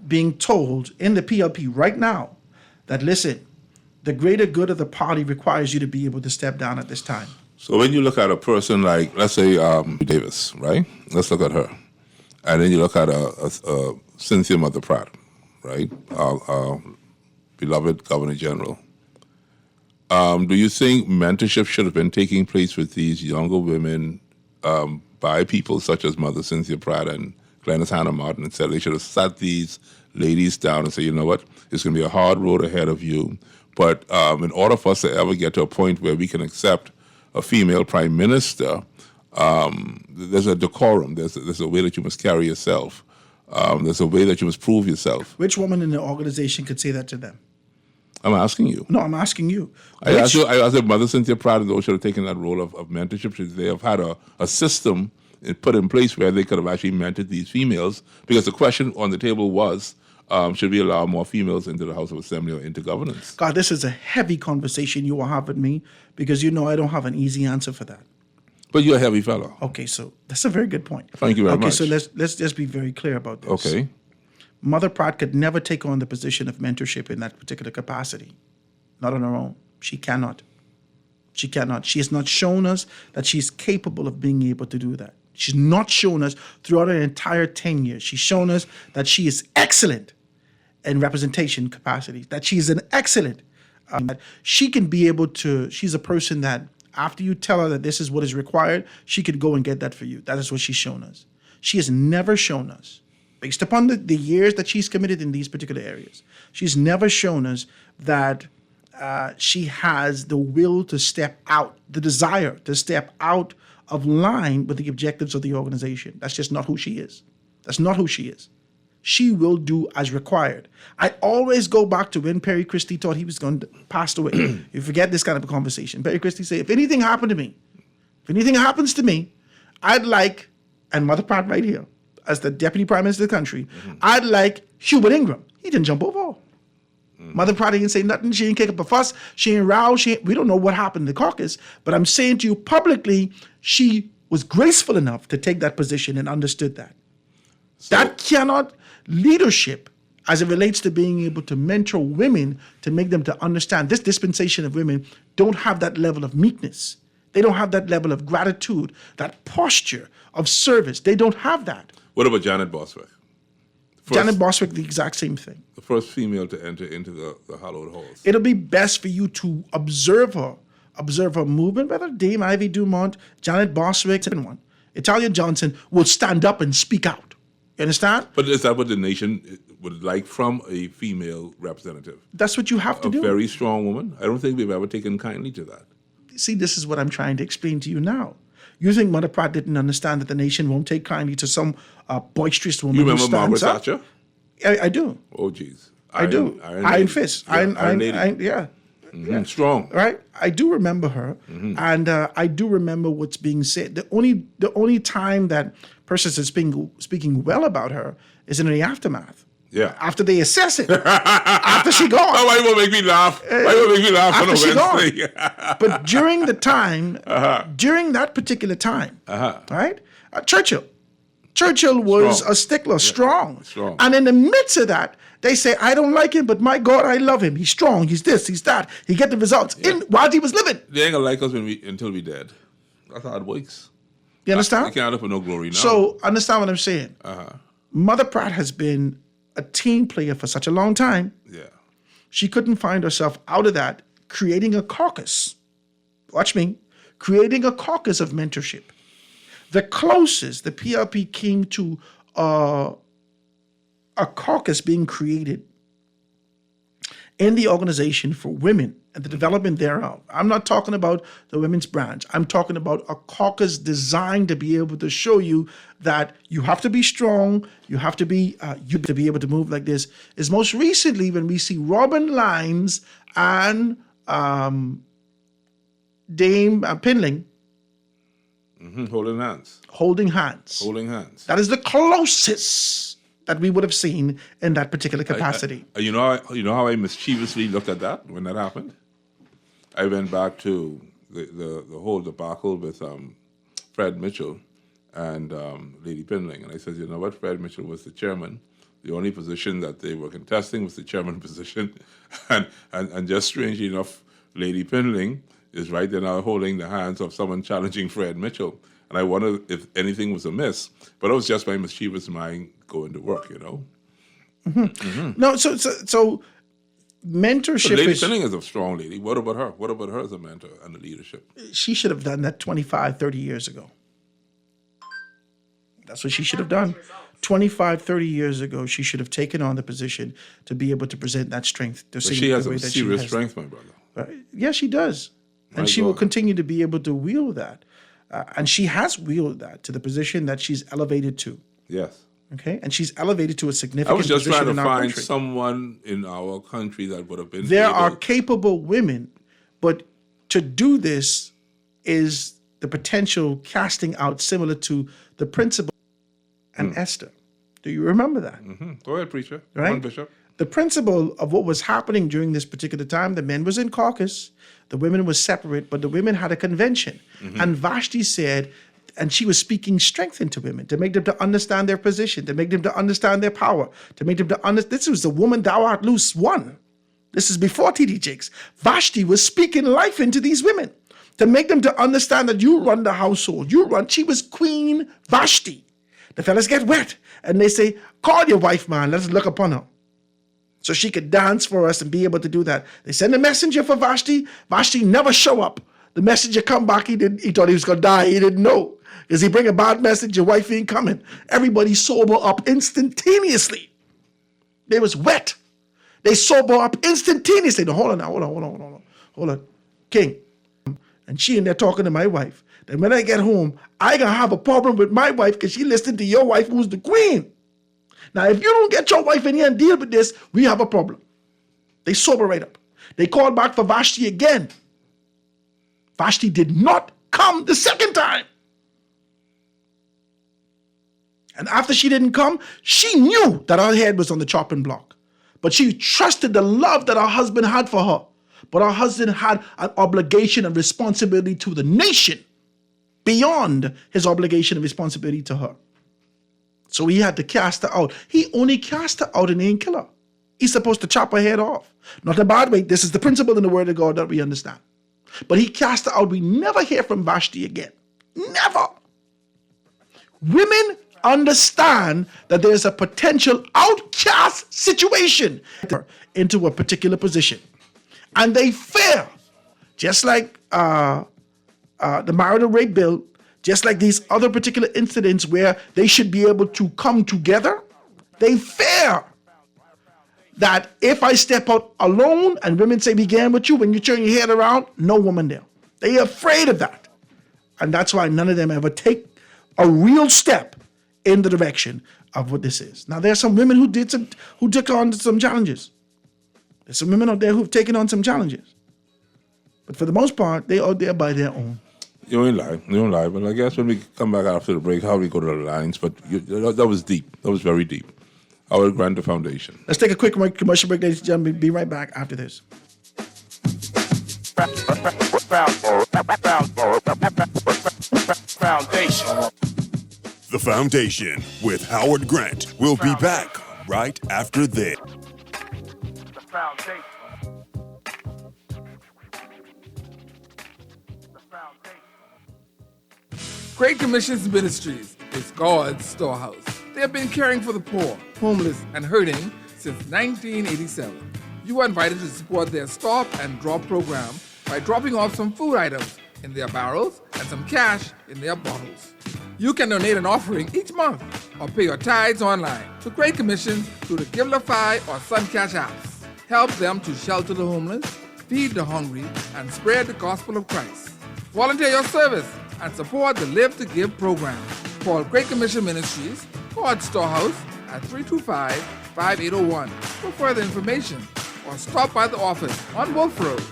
being told in the PLP right now that, listen, the greater good of the party requires you to be able to step down at this time. So when you look at a person like, let's say, Davis, right? Let's look at her. And then you look at Cynthia Mother Pratt, right? Our beloved Governor General. Do you think mentorship should have been taking place with these younger women by people such as Mother Cynthia Pratt and Glenys Hannah Martin and said they should have sat these ladies down and said, you know what, it's going to be a hard road ahead of you. But in order for us to ever get to a point where we can accept a female prime minister, there's a decorum. There's a way that you must carry yourself. There's a way that you must prove yourself. Which woman in the organization could say that to them? I'm asking you. No, I'm asking you. I asked if Mother Cynthia Pratt and those should have taken that role of mentorship. Should they have had a system put in place where they could have actually mentored these females? Because the question on the table was, should we allow more females into the House of Assembly or into governance? God, this is a heavy conversation you will have with me because you know I don't have an easy answer for that. But you're a heavy fellow. Okay, so that's a very good point. Thank you very much. Okay, so let's just be very clear about this. Okay. Mother Pratt could never take on the position of mentorship in that particular capacity. Not on her own. She cannot. She cannot. She has not shown us that she's capable of being able to do that. She's not shown us throughout her entire 10 years. She's shown us that she is excellent in representation capacity, that she's an excellent, that she can be able to, she's a person that after you tell her that this is what is required, she could go and get that for you. That is what she's shown us. She has never shown us, based upon the years that she's committed in these particular areas, she's never shown us that she has the will to step out, the desire to step out of line with the objectives of the organization. That's just not who she is. That's not who she is. She will do as required. I always go back to when Perry Christie thought he was going to pass away. You forget this kind of a conversation. Perry Christie said, if anything happened to me, if anything happens to me, I'd like, and Mother Pratt right here, as the Deputy Prime Minister of the country, I'd like Hubert Ingram. He didn't jump over. Mother Pratt didn't say nothing. She didn't kick up a fuss. She didn't row. We don't know what happened in the caucus. But I'm saying to you publicly, she was graceful enough to take that position and understood that. That cannot, leadership as it relates to being able to mentor women to make them to understand this dispensation of women don't have that level of meekness. They don't have that level of gratitude, that posture of service. They don't have that. What about Janet Boswick? Janet Boswick, the exact same thing. The first female to enter into the hallowed halls. It'll be best for you to observe her movement, whether Dame Ivy Dumont, Janet Boswick, and one. Italia Johnson will stand up and speak out. You understand? But is that what the nation would like from a female representative? That's what you have to do. A very strong woman? I don't think we've ever taken kindly to that. See, this is what I'm trying to explain to you now. You think Mother Pratt didn't understand that the nation won't take kindly to some boisterous woman You who remember Margaret stands up? Thatcher? I do. Oh, geez. I do. Iron Fist. Iron Lady. Yeah. Yeah. Strong. Right? I do remember her. And I do remember what's being said. The only time that persons are speaking well about her is in the aftermath. Yeah. After they assess it. After she gone. Oh, why you make me laugh? Why you make me laugh on a Wednesday? But during the time, during that particular time, right? Churchill was Strong. a stickler, strong. Strong. And in the midst of that, they say, I don't like him, but my God, I love him. He's strong. He's this, he's that. He get the results while he was living. They ain't gonna like us until we dead. That's how it works. You understand? We can't have no glory now. So understand what I'm saying. Mother Pratt has been a team player for such a long time. Yeah. She couldn't find herself out of that, creating a caucus. Watch me. Creating a caucus of mentorship. The closest the PLP came to a caucus being created in the organization for women and the development thereof. I'm not talking about the women's branch. I'm talking about a caucus designed to be able to show you that you have to be strong, you have to be able to move like this. Is most recently when we see Robin Lines and Dame Pinling holding hands. Holding hands. That is the closest that we would have seen in that particular capacity. You know how I mischievously looked at that when that happened? I went back to the whole debacle with Fred Mitchell and Lady Pinling, and I said, you know what, Fred Mitchell was the chairman. The only position that they were contesting was the chairman position, and just strangely enough, Lady Pinling is right there now holding the hands of someone challenging Fred Mitchell. And I wondered if anything was amiss, but it was just my mischievous mind going to work, you know. No, so mentorship. But Lady Pinling is a strong lady. What about her? What about her as a mentor and a leadership? She should have done that 25, 30 years ago. That's what she should have done. 25, 30 years ago, she should have taken on the position to be able to present that strength. But she has a serious strength, my brother. Yeah, she does. And she will continue to be able to wield that. And she has wielded that to the position that she's elevated to. Yes. Okay? And she's elevated to a significant I was just position trying to in our find country. someone in our country that would have been There able. are capable women, but to do this is the potential casting out similar to the principle and Esther. Do you remember that? Go ahead, preacher. Right? Come on, Bishop. The principle of what was happening during this particular time, the men was in caucus, the women was separate, but the women had a convention. And Vashti said, and she was speaking strength into women to make them to understand their position, to make them to understand their power, to make them to understand. This was the woman thou art loose one. This is before T.D. Jakes. Vashti was speaking life into these women to make them to understand that you run the household. She was Queen Vashti. The fellas get wet and they say, call your wife, man, let's look upon her. So she could dance for us and be able to do that. They send a messenger for Vashti. Vashti never show up. The messenger come back. He thought he was going to die. He didn't know. Because he bring a bad message, your wife ain't coming. Everybody sober up instantaneously. They was wet. They sober up instantaneously. No, hold on. King. And she in there talking to my wife. Then when I get home, I going to have a problem with my wife because she listened to your wife who's the queen. Now, if you don't get your wife in here and deal with this, we have a problem. They sober right up. They called back for Vashti again. Vashti did not come the second time. And after she didn't come, she knew that her head was on the chopping block. But she trusted the love that her husband had for her. But her husband had an obligation and responsibility to the nation beyond his obligation and responsibility to her. So he had to cast her out. He only cast her out and didn't kill her. He's supposed to chop her head off. Not in a bad way. This is the principle in the word of God that we understand. But he cast her out. We never hear from Vashti again. Never. Women understand that there's a potential outcast situation into a particular position. And they fear, just like the marital rape bill, just like these other particular incidents where they should be able to come together, they fear that if I step out alone and women say began with you, when you turn your head around, no woman there. They're afraid of that. And that's why none of them ever take a real step in the direction of what this is. Now, there are some women who took on some challenges. There's some women out there who've taken on some challenges. But for the most part, they are there by their own. You ain't lie. But I guess when we come back after the break, how we go to the lines. But that was deep. That was very deep. Howard Grant, the Foundation. Let's take a quick commercial break, ladies and gentlemen. Be right back after this. Foundation. The Foundation with Howard Grant. We'll be back right after this. The Foundation. Great Commissions Ministries is God's storehouse. They have been caring for the poor, homeless, and hurting since 1987. You are invited to support their Stop and Drop program by dropping off some food items in their barrels and some cash in their bottles. You can donate an offering each month or pay your tithes online to Great Commission through the Givelify or SunCash apps. Help them to shelter the homeless, feed the hungry, and spread the gospel of Christ. Volunteer your service and support the Live to Give program. Call Great Commission Ministries, God's Storehouse at 325-5801 for further information or stop by the office on Wolf Road.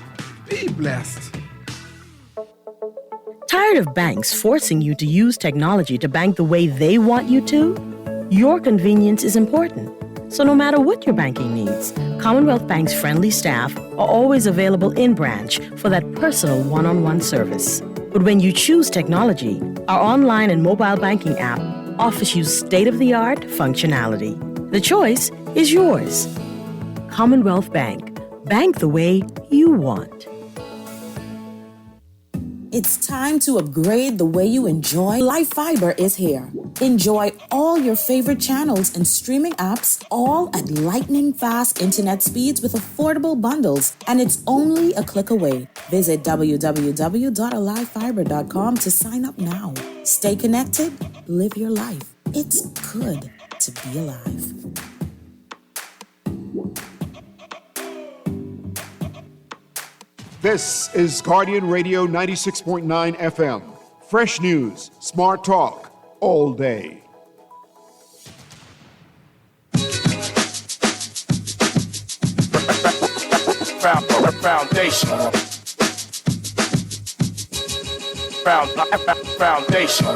Be blessed. Tired of banks forcing you to use technology to bank the way they want you to? Your convenience is important. So no matter what your banking needs, Commonwealth Bank's friendly staff are always available in branch for that personal one-on-one service. But when you choose technology, our online and mobile banking app offers you state-of-the-art functionality. The choice is yours. Commonwealth Bank. Bank the way you want. It's time to upgrade the way you enjoy. Life Fiber is here. Enjoy all your favorite channels and streaming apps, all at lightning-fast internet speeds with affordable bundles, and it's only a click away. Visit www.alivefiber.com to sign up now. Stay connected, live your life. It's good to be alive. This is Guardian Radio 96.9 FM. Fresh news, smart talk, all day. Foundation. Foundation.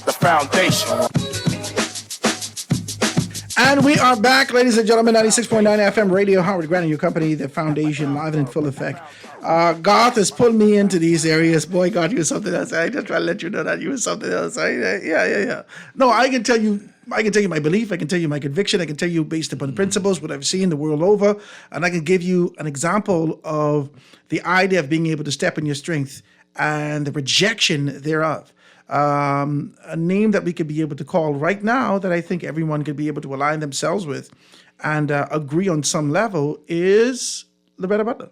The Foundation. And we are back, ladies and gentlemen, 96.9 FM radio, Howard Grant and your company, The Foundation, live and in full effect. Garth has pulled me into these areas. Boy, Garth, you were something else. I just try to let you know that you were something else. Yeah. No, I can tell you my belief. I can tell you my conviction. I can tell you based upon the principles, what I've seen the world over. And I can give you an example of the idea of being able to step in your strength and the rejection thereof. A name that we could be able to call right now that I think everyone could be able to align themselves with and agree on some level is Loretta Butler.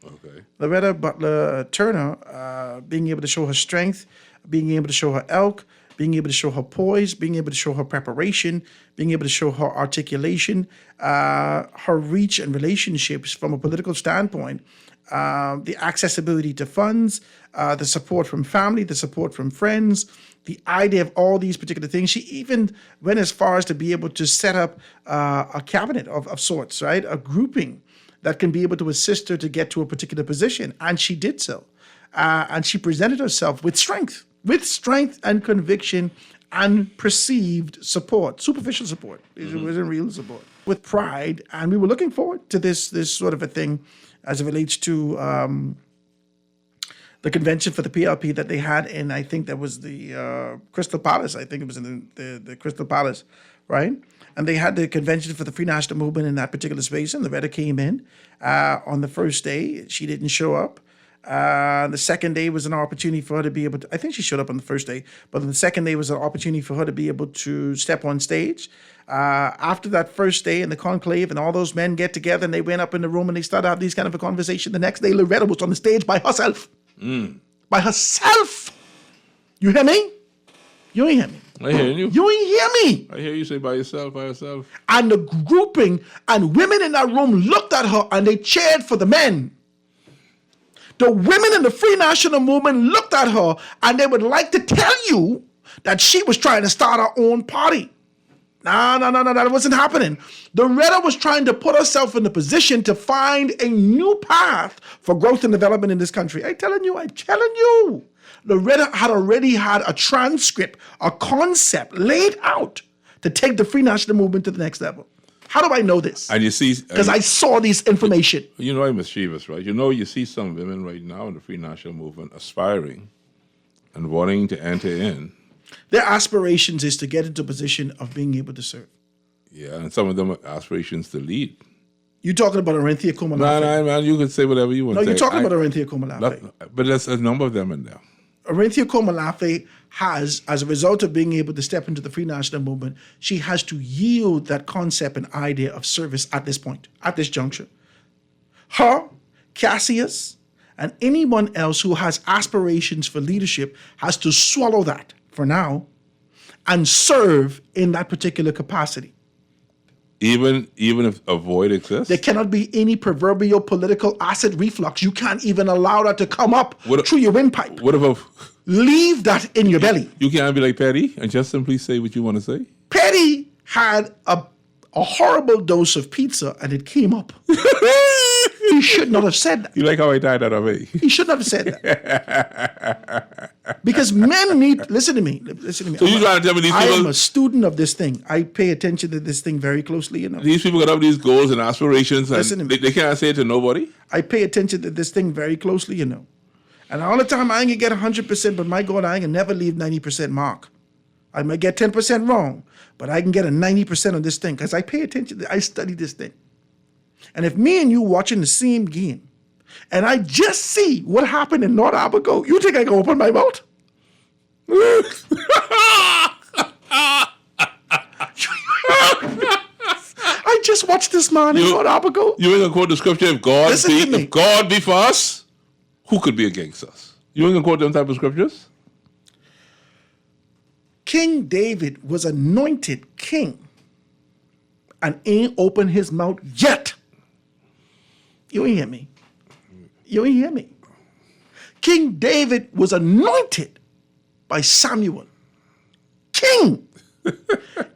Okay. Loretta Butler Turner, being able to show her strength, being able to show her elk, being able to show her poise, being able to show her preparation, being able to show her articulation, her reach and relationships from a political standpoint, the accessibility to funds, the support from family, the support from friends, the idea of all these particular things. She even went as far as to be able to set up a cabinet of sorts, right? A grouping that can be able to assist her to get to a particular position. And she did so. And she presented herself with strength and conviction and perceived support, superficial support. It wasn't real support. With pride. And we were looking forward to this sort of a thing as it relates to the convention for the PLP that they had in, I think that was the Crystal Palace. I think it was in the Crystal Palace right? And they had the convention for the Free National Movement in that particular space, and Loretta came in on the first day. She didn't show up. The second day was an opportunity for her to be able to, I think she showed up on the first day, but the second day was an opportunity for her to be able to step on stage. After that first day in the conclave and all those men get together and they went up in the room and they started out these kind of a conversation. The next day, Loretta was on the stage by herself. By herself. You hear me? You ain't hear me. I hear you. You ain't hear me. I hear you say by yourself. And the grouping and women in that room looked at her and they cheered for the men. The women in the Free National Movement looked at her and they would like to tell you that she was trying to start her own party. No, that wasn't happening. Loretta was trying to put herself in the position to find a new path for growth and development in this country. I'm telling you. Loretta had already had a transcript, a concept laid out to take the Free National Movement to the next level. How do I know this? And you see, because I saw this information. You know I'm mischievous, right? You see some women right now in the Free National Movement aspiring and wanting to enter in. Their aspirations is to get into a position of being able to serve. Yeah, and some of them are aspirations to lead. You're talking about Orinthia Komalafe. No, man, you can say whatever you want. No, you're talking about Orinthia Komalafe. But there's a number of them in there. Orinthia Komalafe has, as a result of being able to step into the Free National Movement, she has to yield that concept and idea of service at this point, at this juncture. Her, Cassius, and anyone else who has aspirations for leadership has to swallow that for now and serve in that particular capacity. Even if a void exists? There cannot be any proverbial political acid reflux. You can't even allow that to come up through your windpipe. What if leave that in your belly? You can't be like Petty and just simply say what you want to say? Petty had a horrible dose of pizza and it came up. He should not have said that. You like how I tied that up, eh? He should not have said that. Because men need, listen to me. So you trying to tell me these people? I am a student of this thing. I pay attention to this thing very closely. You know. These people got up these goals and aspirations and Listen to me. they can't say it to nobody? I pay attention to this thing very closely, you know. And all the time I ain't gonna get 100%, but my God, I ain't gonna never leave 90% mark. I might get 10% wrong, but I can get a 90% on this thing because I pay attention. I study this thing. And if me and you watching the same game, and I just see what happened in North Abaco, you think I can open my mouth? I just watched this man in North Abaco. You ain't gonna quote the scripture, if God be for us, who could be against us? You ain't gonna quote them type of scriptures? King David was anointed king and ain't opened his mouth yet. You ain't hear me. You ain't hear me. King David was anointed by Samuel. King.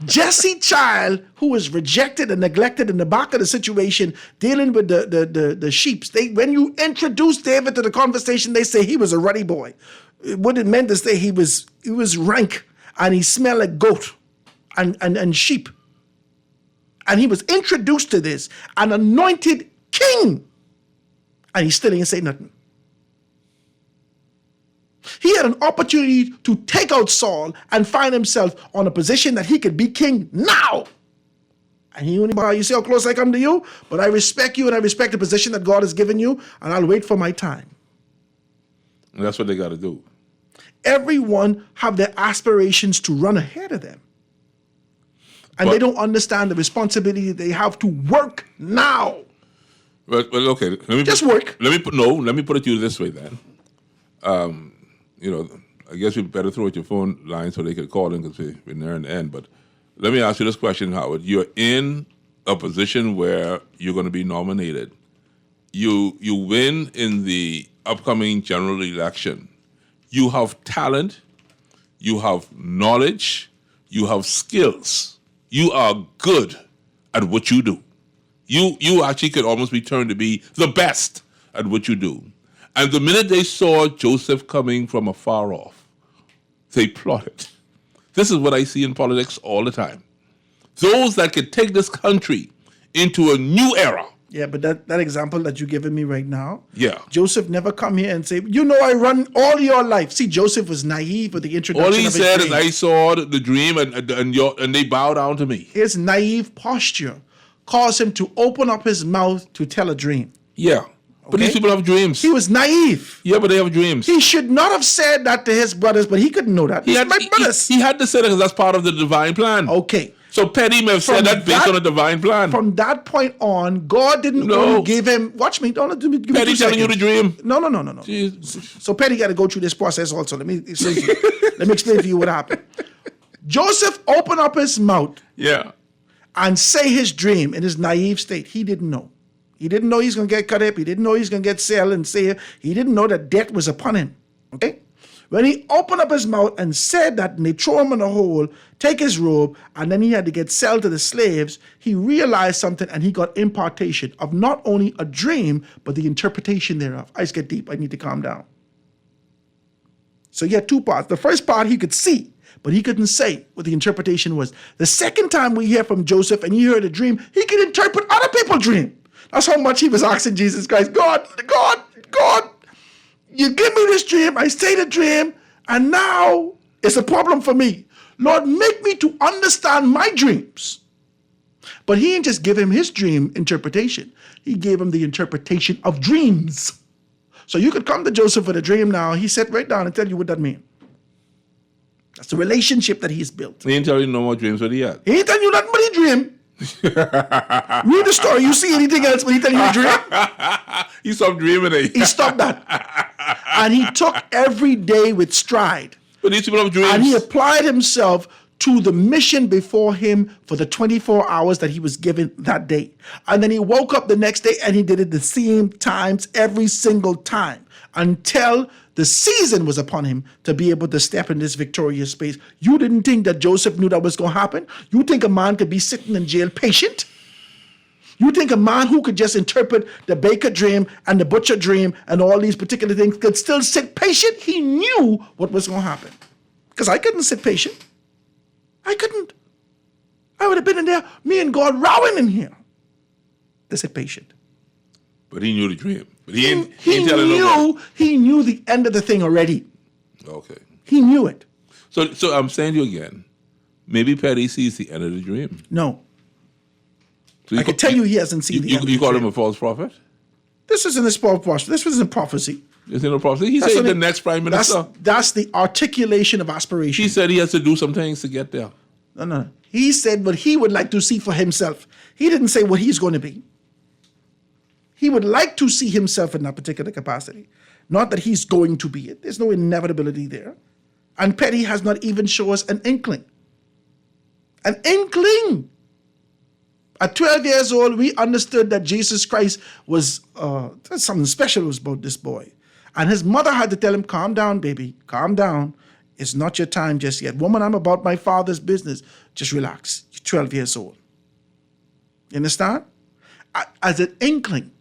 Jesse Child, who was rejected and neglected in the back of the situation, dealing with the sheep. When you introduce David to the conversation, they say he was a ruddy boy. What it meant to say he was rank and he smelled like goat and sheep. And he was introduced to this, an anointed king. And he still ain't say nothing. He had an opportunity to take out Saul and find himself on a position that he could be king now. And he only, you see how close I come to you? But I respect you and I respect the position that God has given you, and I'll wait for my time. And that's what they got to do. Everyone have their aspirations to run ahead of them. And they don't understand the responsibility they have to work now. Well, okay. Let me work. Let me put it to you this way then. I guess we better throw out your phone line so they could call in because we're near the end. But let me ask you this question, Howard. You're in a position where you're going to be nominated. You win in the upcoming general election. You have talent. You have knowledge. You have skills. You are good at what you do. You actually could almost be turned to be the best at what you do. And the minute they saw Joseph coming from afar off, they plotted. This is what I see in politics all the time. Those that can take this country into a new era Yeah, but that example that you're giving me right now, Yeah. Joseph never come here and say, I run all your life. See, Joseph was naive with the introduction All he of his said dream. is, I saw the dream and they bow down to me. His naive posture caused him to open up his mouth to tell a dream. Yeah. But these people have dreams. He was naive. Yeah, but they have dreams. He should not have said that to his brothers, but he couldn't know that. He had to say that because that's part of the divine plan. Okay. So Petty may have said that based on a divine plan. From that point on, God didn't only give him. Watch me. Don't give me Petty 2 telling you seconds. the dream. No. So Petty got to go through this process also. Let me explain to you. Let me explain to you what happened. Joseph opened up his mouth. Yeah. And say his dream in his naive state. He didn't know. He didn't know he's going to get cut up. He didn't know he's going to get sold and say. He didn't know that death was upon him. Okay? When he opened up his mouth and said that, and they throw him in a hole, take his robe, and then he had to get sold to the slaves, he realized something and he got impartation of not only a dream, but the interpretation thereof. I just get deep. I need to calm down. So he had 2 parts. The first part he could see, but he couldn't say what the interpretation was. The second time we hear from Joseph and he heard a dream, he could interpret other people's dream. That's how much he was asking Jesus Christ, God, you give me this dream, I say the dream, and now it's a problem for me. Lord, make me to understand my dreams. But he didn't just give him his dream interpretation. He gave him the interpretation of dreams. So you could come to Joseph with a dream now. He sat right down and tell you what that means. That's the relationship that he's built. He didn't tell you no more dreams what he had. He ain't telling you nothing but he dream. Read the story. You see anything else when he tell you a dream? He stopped dreaming it. He stopped that. And he took every day with stride. But these people have dreams. And he applied himself to the mission before him for the 24 hours that he was given that day. And then he woke up the next day and he did it the same times every single time until the season was upon him to be able to step in this victorious space. You didn't think that Joseph knew that was going to happen? You think a man could be sitting in jail patient? You think a man who could just interpret the baker dream and the butcher dream and all these particular things could still sit patient? He knew what was going to happen. Because I couldn't sit patient. I couldn't. I would have been in there, me and God rowing in here to sit patient. But he knew the dream. But he knew the end of the thing already. Okay. He knew it. So I'm saying to you again, maybe Petty sees the end of the dream. No. So I can tell you he hasn't seen the end of the You call dream. him a false prophet? This isn't a false prophet. This was a prophecy. Isn't it a prophecy? He said the next prime minister. That's the articulation of aspiration. He said he has to do some things to get there. No. He said what he would like to see for himself. He didn't say what he's going to be. He would like to see himself in that particular capacity. Not that he's going to be it. There's no inevitability there. And Petty has not even shown us an inkling. An inkling. At 12 years old, we understood that Jesus Christ was, something special was about this boy. And his mother had to tell him, calm down, baby, calm down. It's not your time just yet. Woman, I'm about my father's business. Just relax. You're 12 years old. You understand? As an inkling,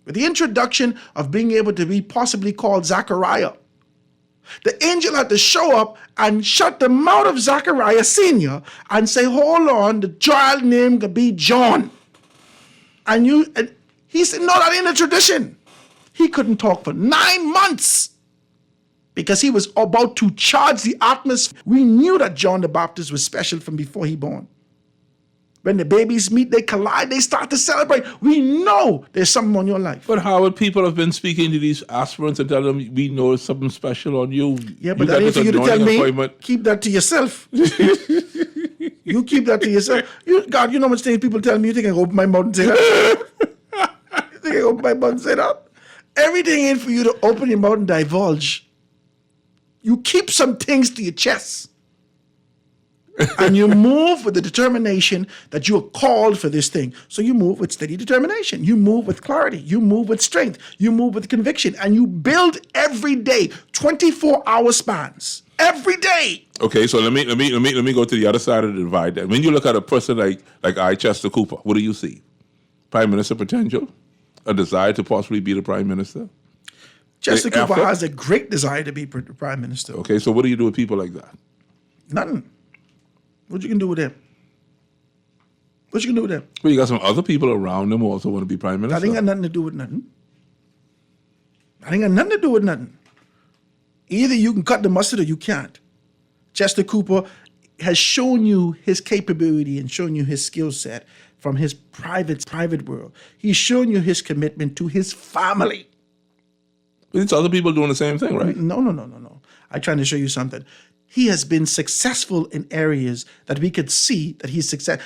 with the introduction of being able to be possibly called Zachariah, the angel had to show up and shut the mouth of Zachariah Sr. and say, hold on, the child name could be John. And he said, no, that ain't a tradition. He couldn't talk for 9 months because he was about to charge the atmosphere. We knew that John the Baptist was special from before he born. When the babies meet, they collide, they start to celebrate. We know there's something on your life. But Howard, people have been speaking to these aspirants and telling them, we know something special on you. Yeah, but that ain't for you to tell me. Keep that to yourself. You keep that to yourself. God, you know how much things people tell me. You think I can open my mouth and say that? You think I can open my mouth and say that? Everything ain't for you to open your mouth and divulge. You keep some things to your chest. And you move with the determination that you are called for this thing. So you move with steady determination. You move with clarity. You move with strength. You move with conviction. And you build every day, 24-hour spans. Every day. Okay, so let me go to the other side of the divide. When you look at a person like I, Chester Cooper, what do you see? Prime Minister potential? A desire to possibly be the Prime Minister? Chester Cooper has a great desire to be the Prime Minister. Okay, so what do you do with people like that? Nothing. What you can do with him? What you gonna do with them? Well, you got some other people around him who also want to be prime minister. That ain't got nothing to do with nothing. That ain't got nothing to do with nothing. Either you can cut the mustard or you can't. Chester Cooper has shown you his capability and shown you his skill set from his private world. He's shown you his commitment to his family. It's other people doing the same thing, right? No. I'm trying to show you something. He has been successful in areas that we could see that he's successful.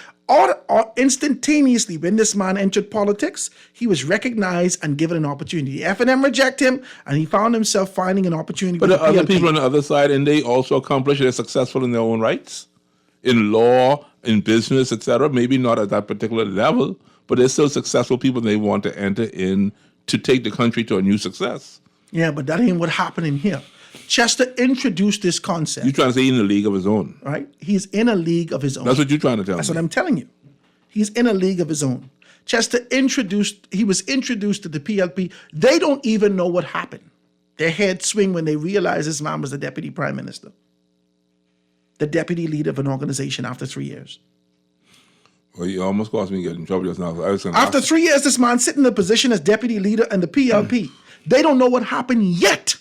Instantaneously, when this man entered politics, he was recognized and given an opportunity. F&M reject him, and he found himself finding an opportunity. But with the other PLP. people on the other side, and they also accomplish, they're successful in their own rights, in law, in business, etc. Maybe not at that particular level, but they're still successful people, and they want to enter in to take the country to a new success. Yeah, but that ain't what happened in here. Chester introduced this concept. You're trying to say he's in a league of his own. Right? He's in a league of his own. That's what you're trying to tell me. That's what I'm telling you. He's in a league of his own. Chester was introduced to the PLP. They don't even know what happened. Their heads swing when they realize this man was the deputy prime minister, the deputy leader of an organization after 3 years. Well, you almost caused me to get in trouble just now. After 3 years, this man sitting in the position as deputy leader in the PLP. They don't know what happened yet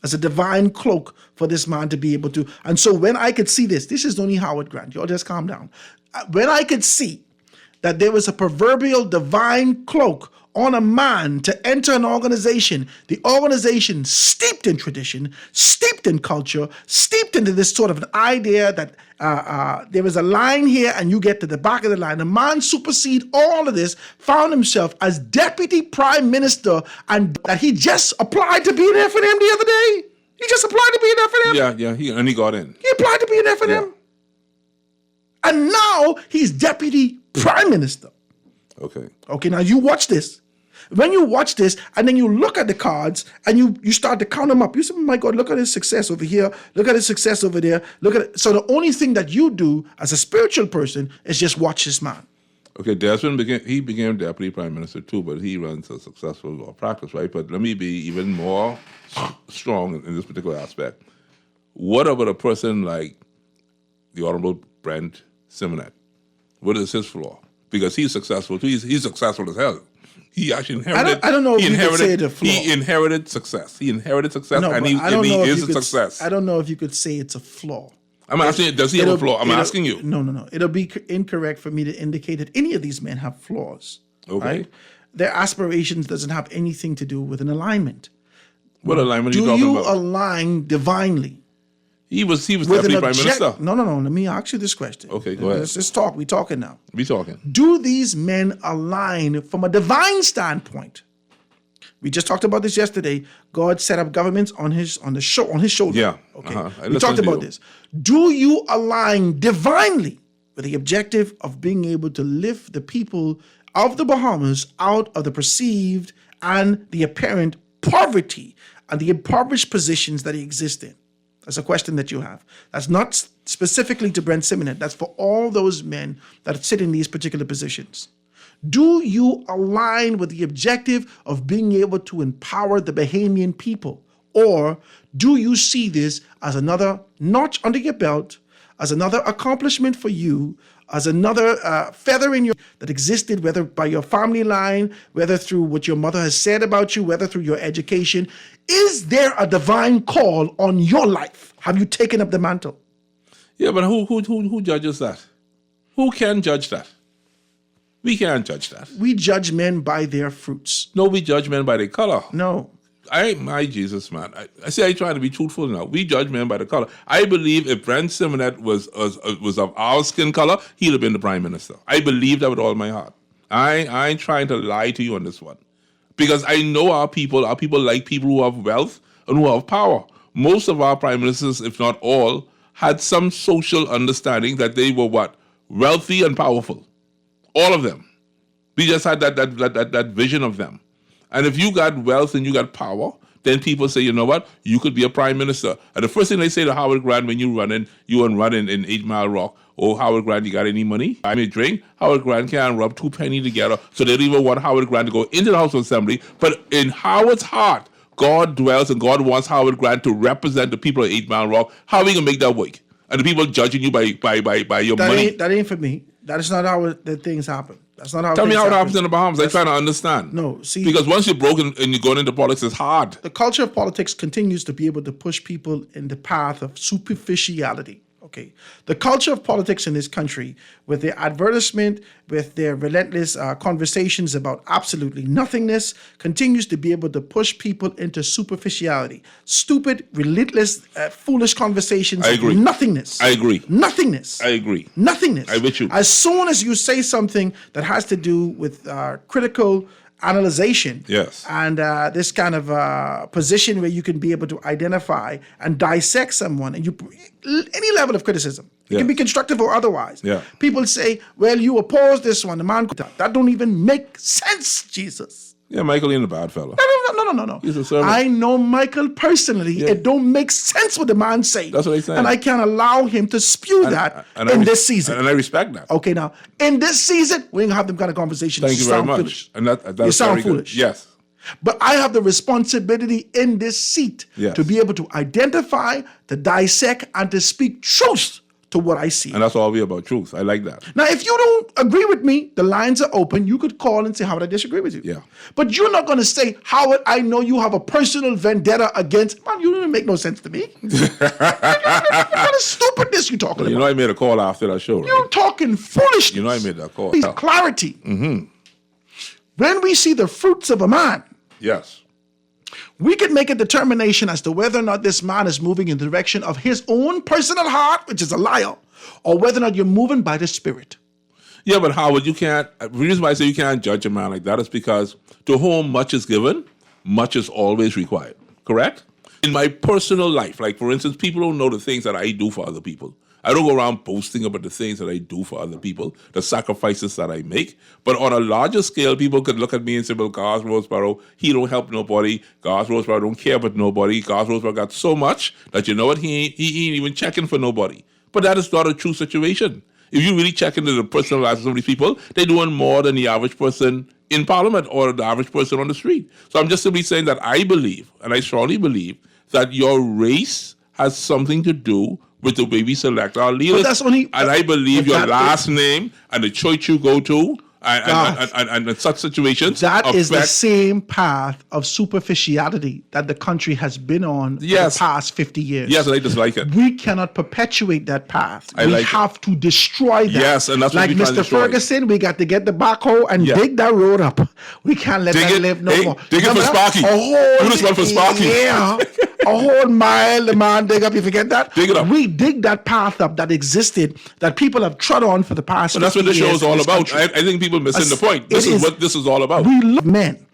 as a divine cloak for this man to be able to. And so when I could see this is only Howard Grant. Y'all just calm down. When I could see that there was a proverbial divine cloak on a man to enter an organization, the organization steeped in tradition, steeped in culture, steeped into this sort of an idea that there is a line here and you get to the back of the line. The man supersede all of this, found himself as deputy prime minister, and that he just applied to be an F&M the other day. He just applied to be an F&M. Yeah, he got in. He applied to be an F&M. Yeah. And now he's deputy prime minister. Okay, now you watch this. When you watch this and then you look at the cards and you start to count them up, you say, oh my God, look at his success over here. Look at his success over there. Look at it. So the only thing that you do as a spiritual person is just watch this man. Okay, Desmond became deputy prime minister too, but he runs a successful law practice, right? But let me be even more strong in this particular aspect. What about a person like the Honorable Brent Simonet? What is his flaw? Because he's successful too. He's successful as hell. He actually inherited. I don't know if you could say it's a flaw. He inherited success. He inherited success, No, and but he is a could, success. I don't know if you could say it's a flaw. I'm asking, does he have a flaw? I'm asking you. No. It'll be incorrect for me to indicate that any of these men have flaws. Okay. Right? Their aspirations doesn't have anything to do with an alignment. What alignment are you Do talking you about? align divinely? He was with deputy an prime minister. No. Let me ask you this question. Okay, go ahead. Let's just talk. We're talking now. Be talking. Do these men align from a divine standpoint? We just talked about this yesterday. God set up governments on his shoulder. Yeah. Okay. We talked about this. Do you align divinely with the objective of being able to lift the people of the Bahamas out of the perceived and the apparent poverty and the impoverished positions that they exist in? That's a question that you have. That's not specifically to Brent Simonet. That's for all those men that sit in these particular positions. Do you align with the objective of being able to empower the Bahamian people? Or do you see this as another notch under your belt, as another accomplishment for you, as another feather in your that existed, whether by your family line, whether through what your mother has said about you, whether through your education? Is there a divine call on your life? Have you taken up the mantle? Yeah, but who judges that? Who can judge that? We can't judge that. We judge men by their fruits. No, we judge men by their color. No. My Jesus, man. I say I try to be truthful now. We judge men by the color. I believe if Brent Simonet was of our skin color, he'd have been the prime minister. I believe that with all my heart. I ain't trying to lie to you on this one. Because I know our people like people who have wealth and who have power. Most of our prime ministers, if not all, had some social understanding that they were what? Wealthy and powerful. All of them. We just had that vision of them. And if you got wealth and you got power, then people say, you know what? You could be a prime minister. And the first thing they say to Howard Grant when you run in 8 Mile Rock, oh, Howard Grant, you got any money? I mean, drink. Howard Grant can't rub 2 pennies together. So they don't even want Howard Grant to go into the House of Assembly. But in Howard's heart, God dwells and God wants Howard Grant to represent the people of 8 Mile Rock. How are we going to make that work? And the people judging you by your money? That ain't for me. That is not how the things happen. That's not how. Tell me things how it happen. happens in the Bahamas. I'm trying to understand. No, see, because once you're broken and you're going into politics, it's hard. The culture of politics continues to be able to push people in the path of superficiality. Okay, the culture of politics in this country, with their advertisement, with their relentless conversations about absolutely nothingness, continues to be able to push people into superficiality, stupid, relentless, foolish conversations. I agree. Nothingness. I agree. Nothingness. I agree. Nothingness. I'm with you. As soon as you say something that has to do with critical analyzation, yes, and this kind of position where you can be able to identify and dissect someone, and any level of criticism, it can be constructive or otherwise. Yeah. People say, "Well, you oppose this one, the man that don't even make sense." Jesus. Yeah, Michael ain't a bad fella. No. He's a servant. I know Michael personally. Yeah. It don't make sense what the man say. That's what he's saying. And I can't allow him to spew that in this season. And I respect that. Okay, now, in this season, we ain't gonna have them kind of conversations. Thank you very much. Foolish. And that's you sound very good. foolish. Yes. But I have the responsibility in this seat to be able to identify, to dissect, and to speak truth to what I see. And that's all we about, truth. I like that. Now, if you don't agree with me, the lines are open. You could call and say, Howard, I disagree with you. Yeah. But you're not going to say, Howard, I know you have a personal vendetta against... Man, you don't even make no sense to me. What kind of stupidness you talking about? You know I made a call after that show, right? You're talking foolishness. You know I made that call. Please, clarity. Mm-hmm. When we see the fruits of a man... Yes. We can make a determination as to whether or not this man is moving in the direction of his own personal heart, which is a liar, or whether or not you're moving by the Spirit. Yeah, but Howard, you can't. The reason why I say you can't judge a man like that is because to whom much is given, much is always required. Correct? In my personal life, like for instance, people don't know the things that I do for other people. I don't go around boasting about the things that I do for other people, the sacrifices that I make. But on a larger scale, people could look at me and say, well, Garth Roseborough, he don't help nobody. Garth Roseborough don't care about nobody. Garth Roseborough got so much that you know what, he ain't even checking for nobody. But that is not a true situation. If you really check into the personal lives of some of these people, they're doing more than the average person in Parliament or the average person on the street. So I'm just simply saying that I believe, and I strongly believe, that your race has something to do with the way we select our leaders. And I believe your last name and the church you go to and such situations. That is the same path of superficiality that the country has been on for the past 50 years. Yes, and I dislike it. We cannot perpetuate that path. We have to destroy that. Yes, and that's what like Mr. Ferguson, we got to get the backhoe and dig that road up. We can't let that live no more. Dig it for Sparky. Do this one for Sparky. Yeah. A whole mile, the man dig up. You forget that? Dig it up. We dig that path up that existed, that people have trod on for the past 50 years. That's what the show is all about. I think people missing the point. This is what this is all about. We love men.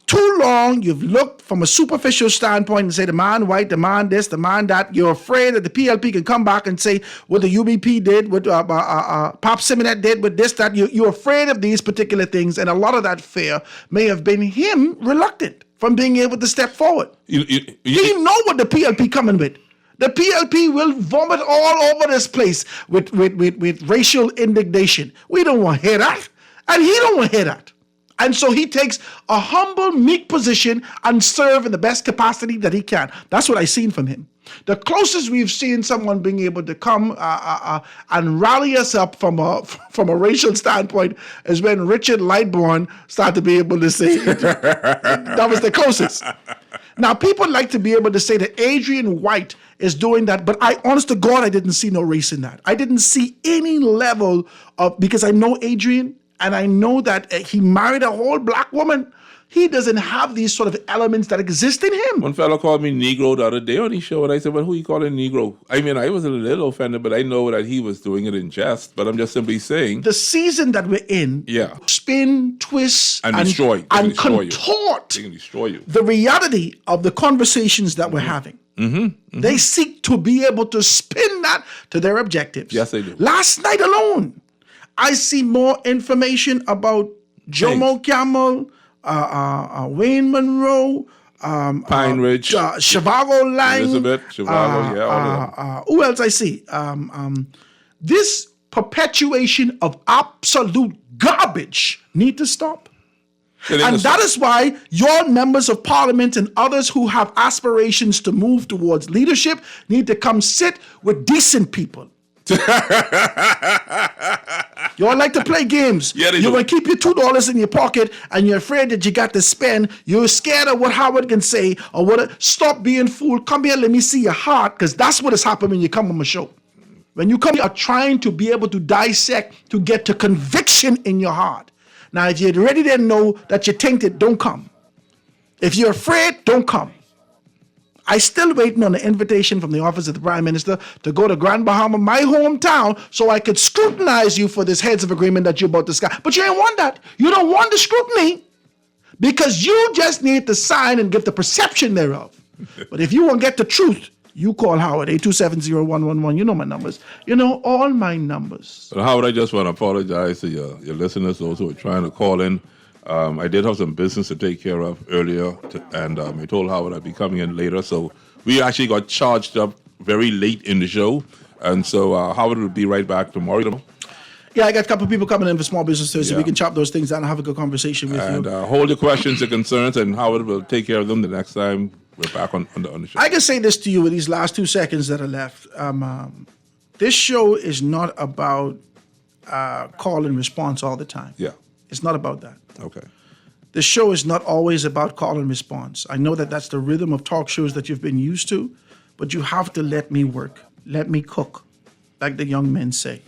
Too long, you've looked from a superficial standpoint and say the man white, the man this, the man that. You're afraid that the PLP can come back and say what the UBP did, what Pop Simonet did with this, that. You're afraid of these particular things, and a lot of that fear may have been him reluctant from being able to step forward. He know what the PLP coming with. The PLP will vomit all over this place with racial indignation. We don't want to hear that, and he don't want to hear that. And so he takes a humble, meek position and serve in the best capacity that he can. That's what I've seen from him. The closest we've seen someone being able to come and rally us up from a racial standpoint is when Richard Lightbourne started to be able to say that was the closest. Now, people like to be able to say that Adrian White is doing that, but honest to God, I didn't see no race in that. I didn't see any level of, because I know Adrian, and I know that he married a whole black woman. He doesn't have these sort of elements that exist in him. One fellow called me Negro the other day on his show, and I said, well, who you calling Negro? I mean, I was a little offended, but I know that he was doing it in jest, but I'm just simply saying. The season that we're in, spin, twist, and destroy. And contort They can destroy you. The reality of the conversations that we're having. Mm-hmm. They seek to be able to spin that to their objectives. Yes, they do. Last night alone, I see more information about Jomo Camel, Wayne Monroe, Pine Ridge, Shivago Lang, Elizabeth, Shivago, all of them. Who else I see? This perpetuation of absolute garbage need to stop. And that is why your members of parliament and others who have aspirations to move towards leadership need to come sit with decent people. You all like to play games. Yeah, they you do. want to keep your $2 in your pocket and you're afraid that you got to spend. You're scared of what Howard can say or what. Stop being fooled. Come here, let me see your heart, because that's what has happened when you come on my show. When you come, you are trying to be able to dissect to get to conviction in your heart. Now, if you're ready to know that you're tainted, don't come. If you're afraid, don't come. I still waiting on the invitation from the office of the Prime Minister to go to Grand Bahama, my hometown, so I could scrutinize you for this heads of agreement that you're about to sky. But you ain't want that. You don't want the scrutiny because you just need to sign and give the perception thereof. But if you want to get the truth, you call Howard, 827-0111. You know my numbers. You know all my numbers. But Howard, I just want to apologize to your listeners, those who are trying to call in. I did have some business to take care of earlier, and I told Howard I'd be coming in later. So we actually got charged up very late in the show. And so Howard will be right back tomorrow. Yeah, I got a couple of people coming in for small businesses, so we can chop those things down and have a good conversation with you. And hold your questions and concerns, and Howard will take care of them the next time we're back on the show. I can say this to you with these last 2 seconds that are left. This show is not about call and response all the time. Yeah. It's not about that. Okay. The show is not always about call and response. I know that that's the rhythm of talk shows that you've been used to, but you have to let me work. Let me cook, like the young men say.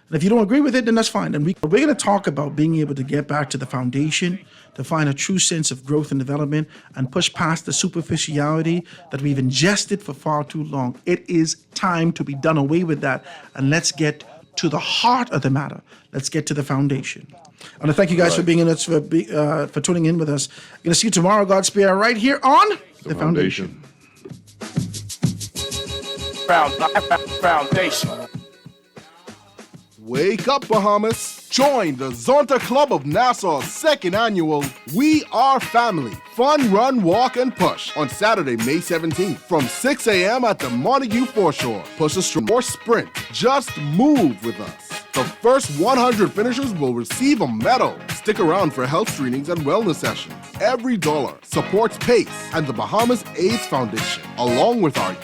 And if you don't agree with it, then that's fine. And we're going to talk about being able to get back to the foundation, to find a true sense of growth and development, and push past the superficiality that we've ingested for far too long. It is time to be done away with that, and let's get to the heart of the matter. Let's get to the foundation. I want to thank you guys for being in us, for tuning in with us. I'm going to see you tomorrow, God's Spear, right here on The Foundation. Foundation. Wake up, Bahamas. Join the Zonta Club of Nassau's second annual We Are Family Fun Run, Walk, and Push on Saturday, May 17th from 6 a.m. at the Montague Foreshore. Push a string or sprint. Just move with us. The first 100 finishers will receive a medal. Stick around for health screenings and wellness sessions. Every dollar supports PACE and the Bahamas AIDS Foundation, along with our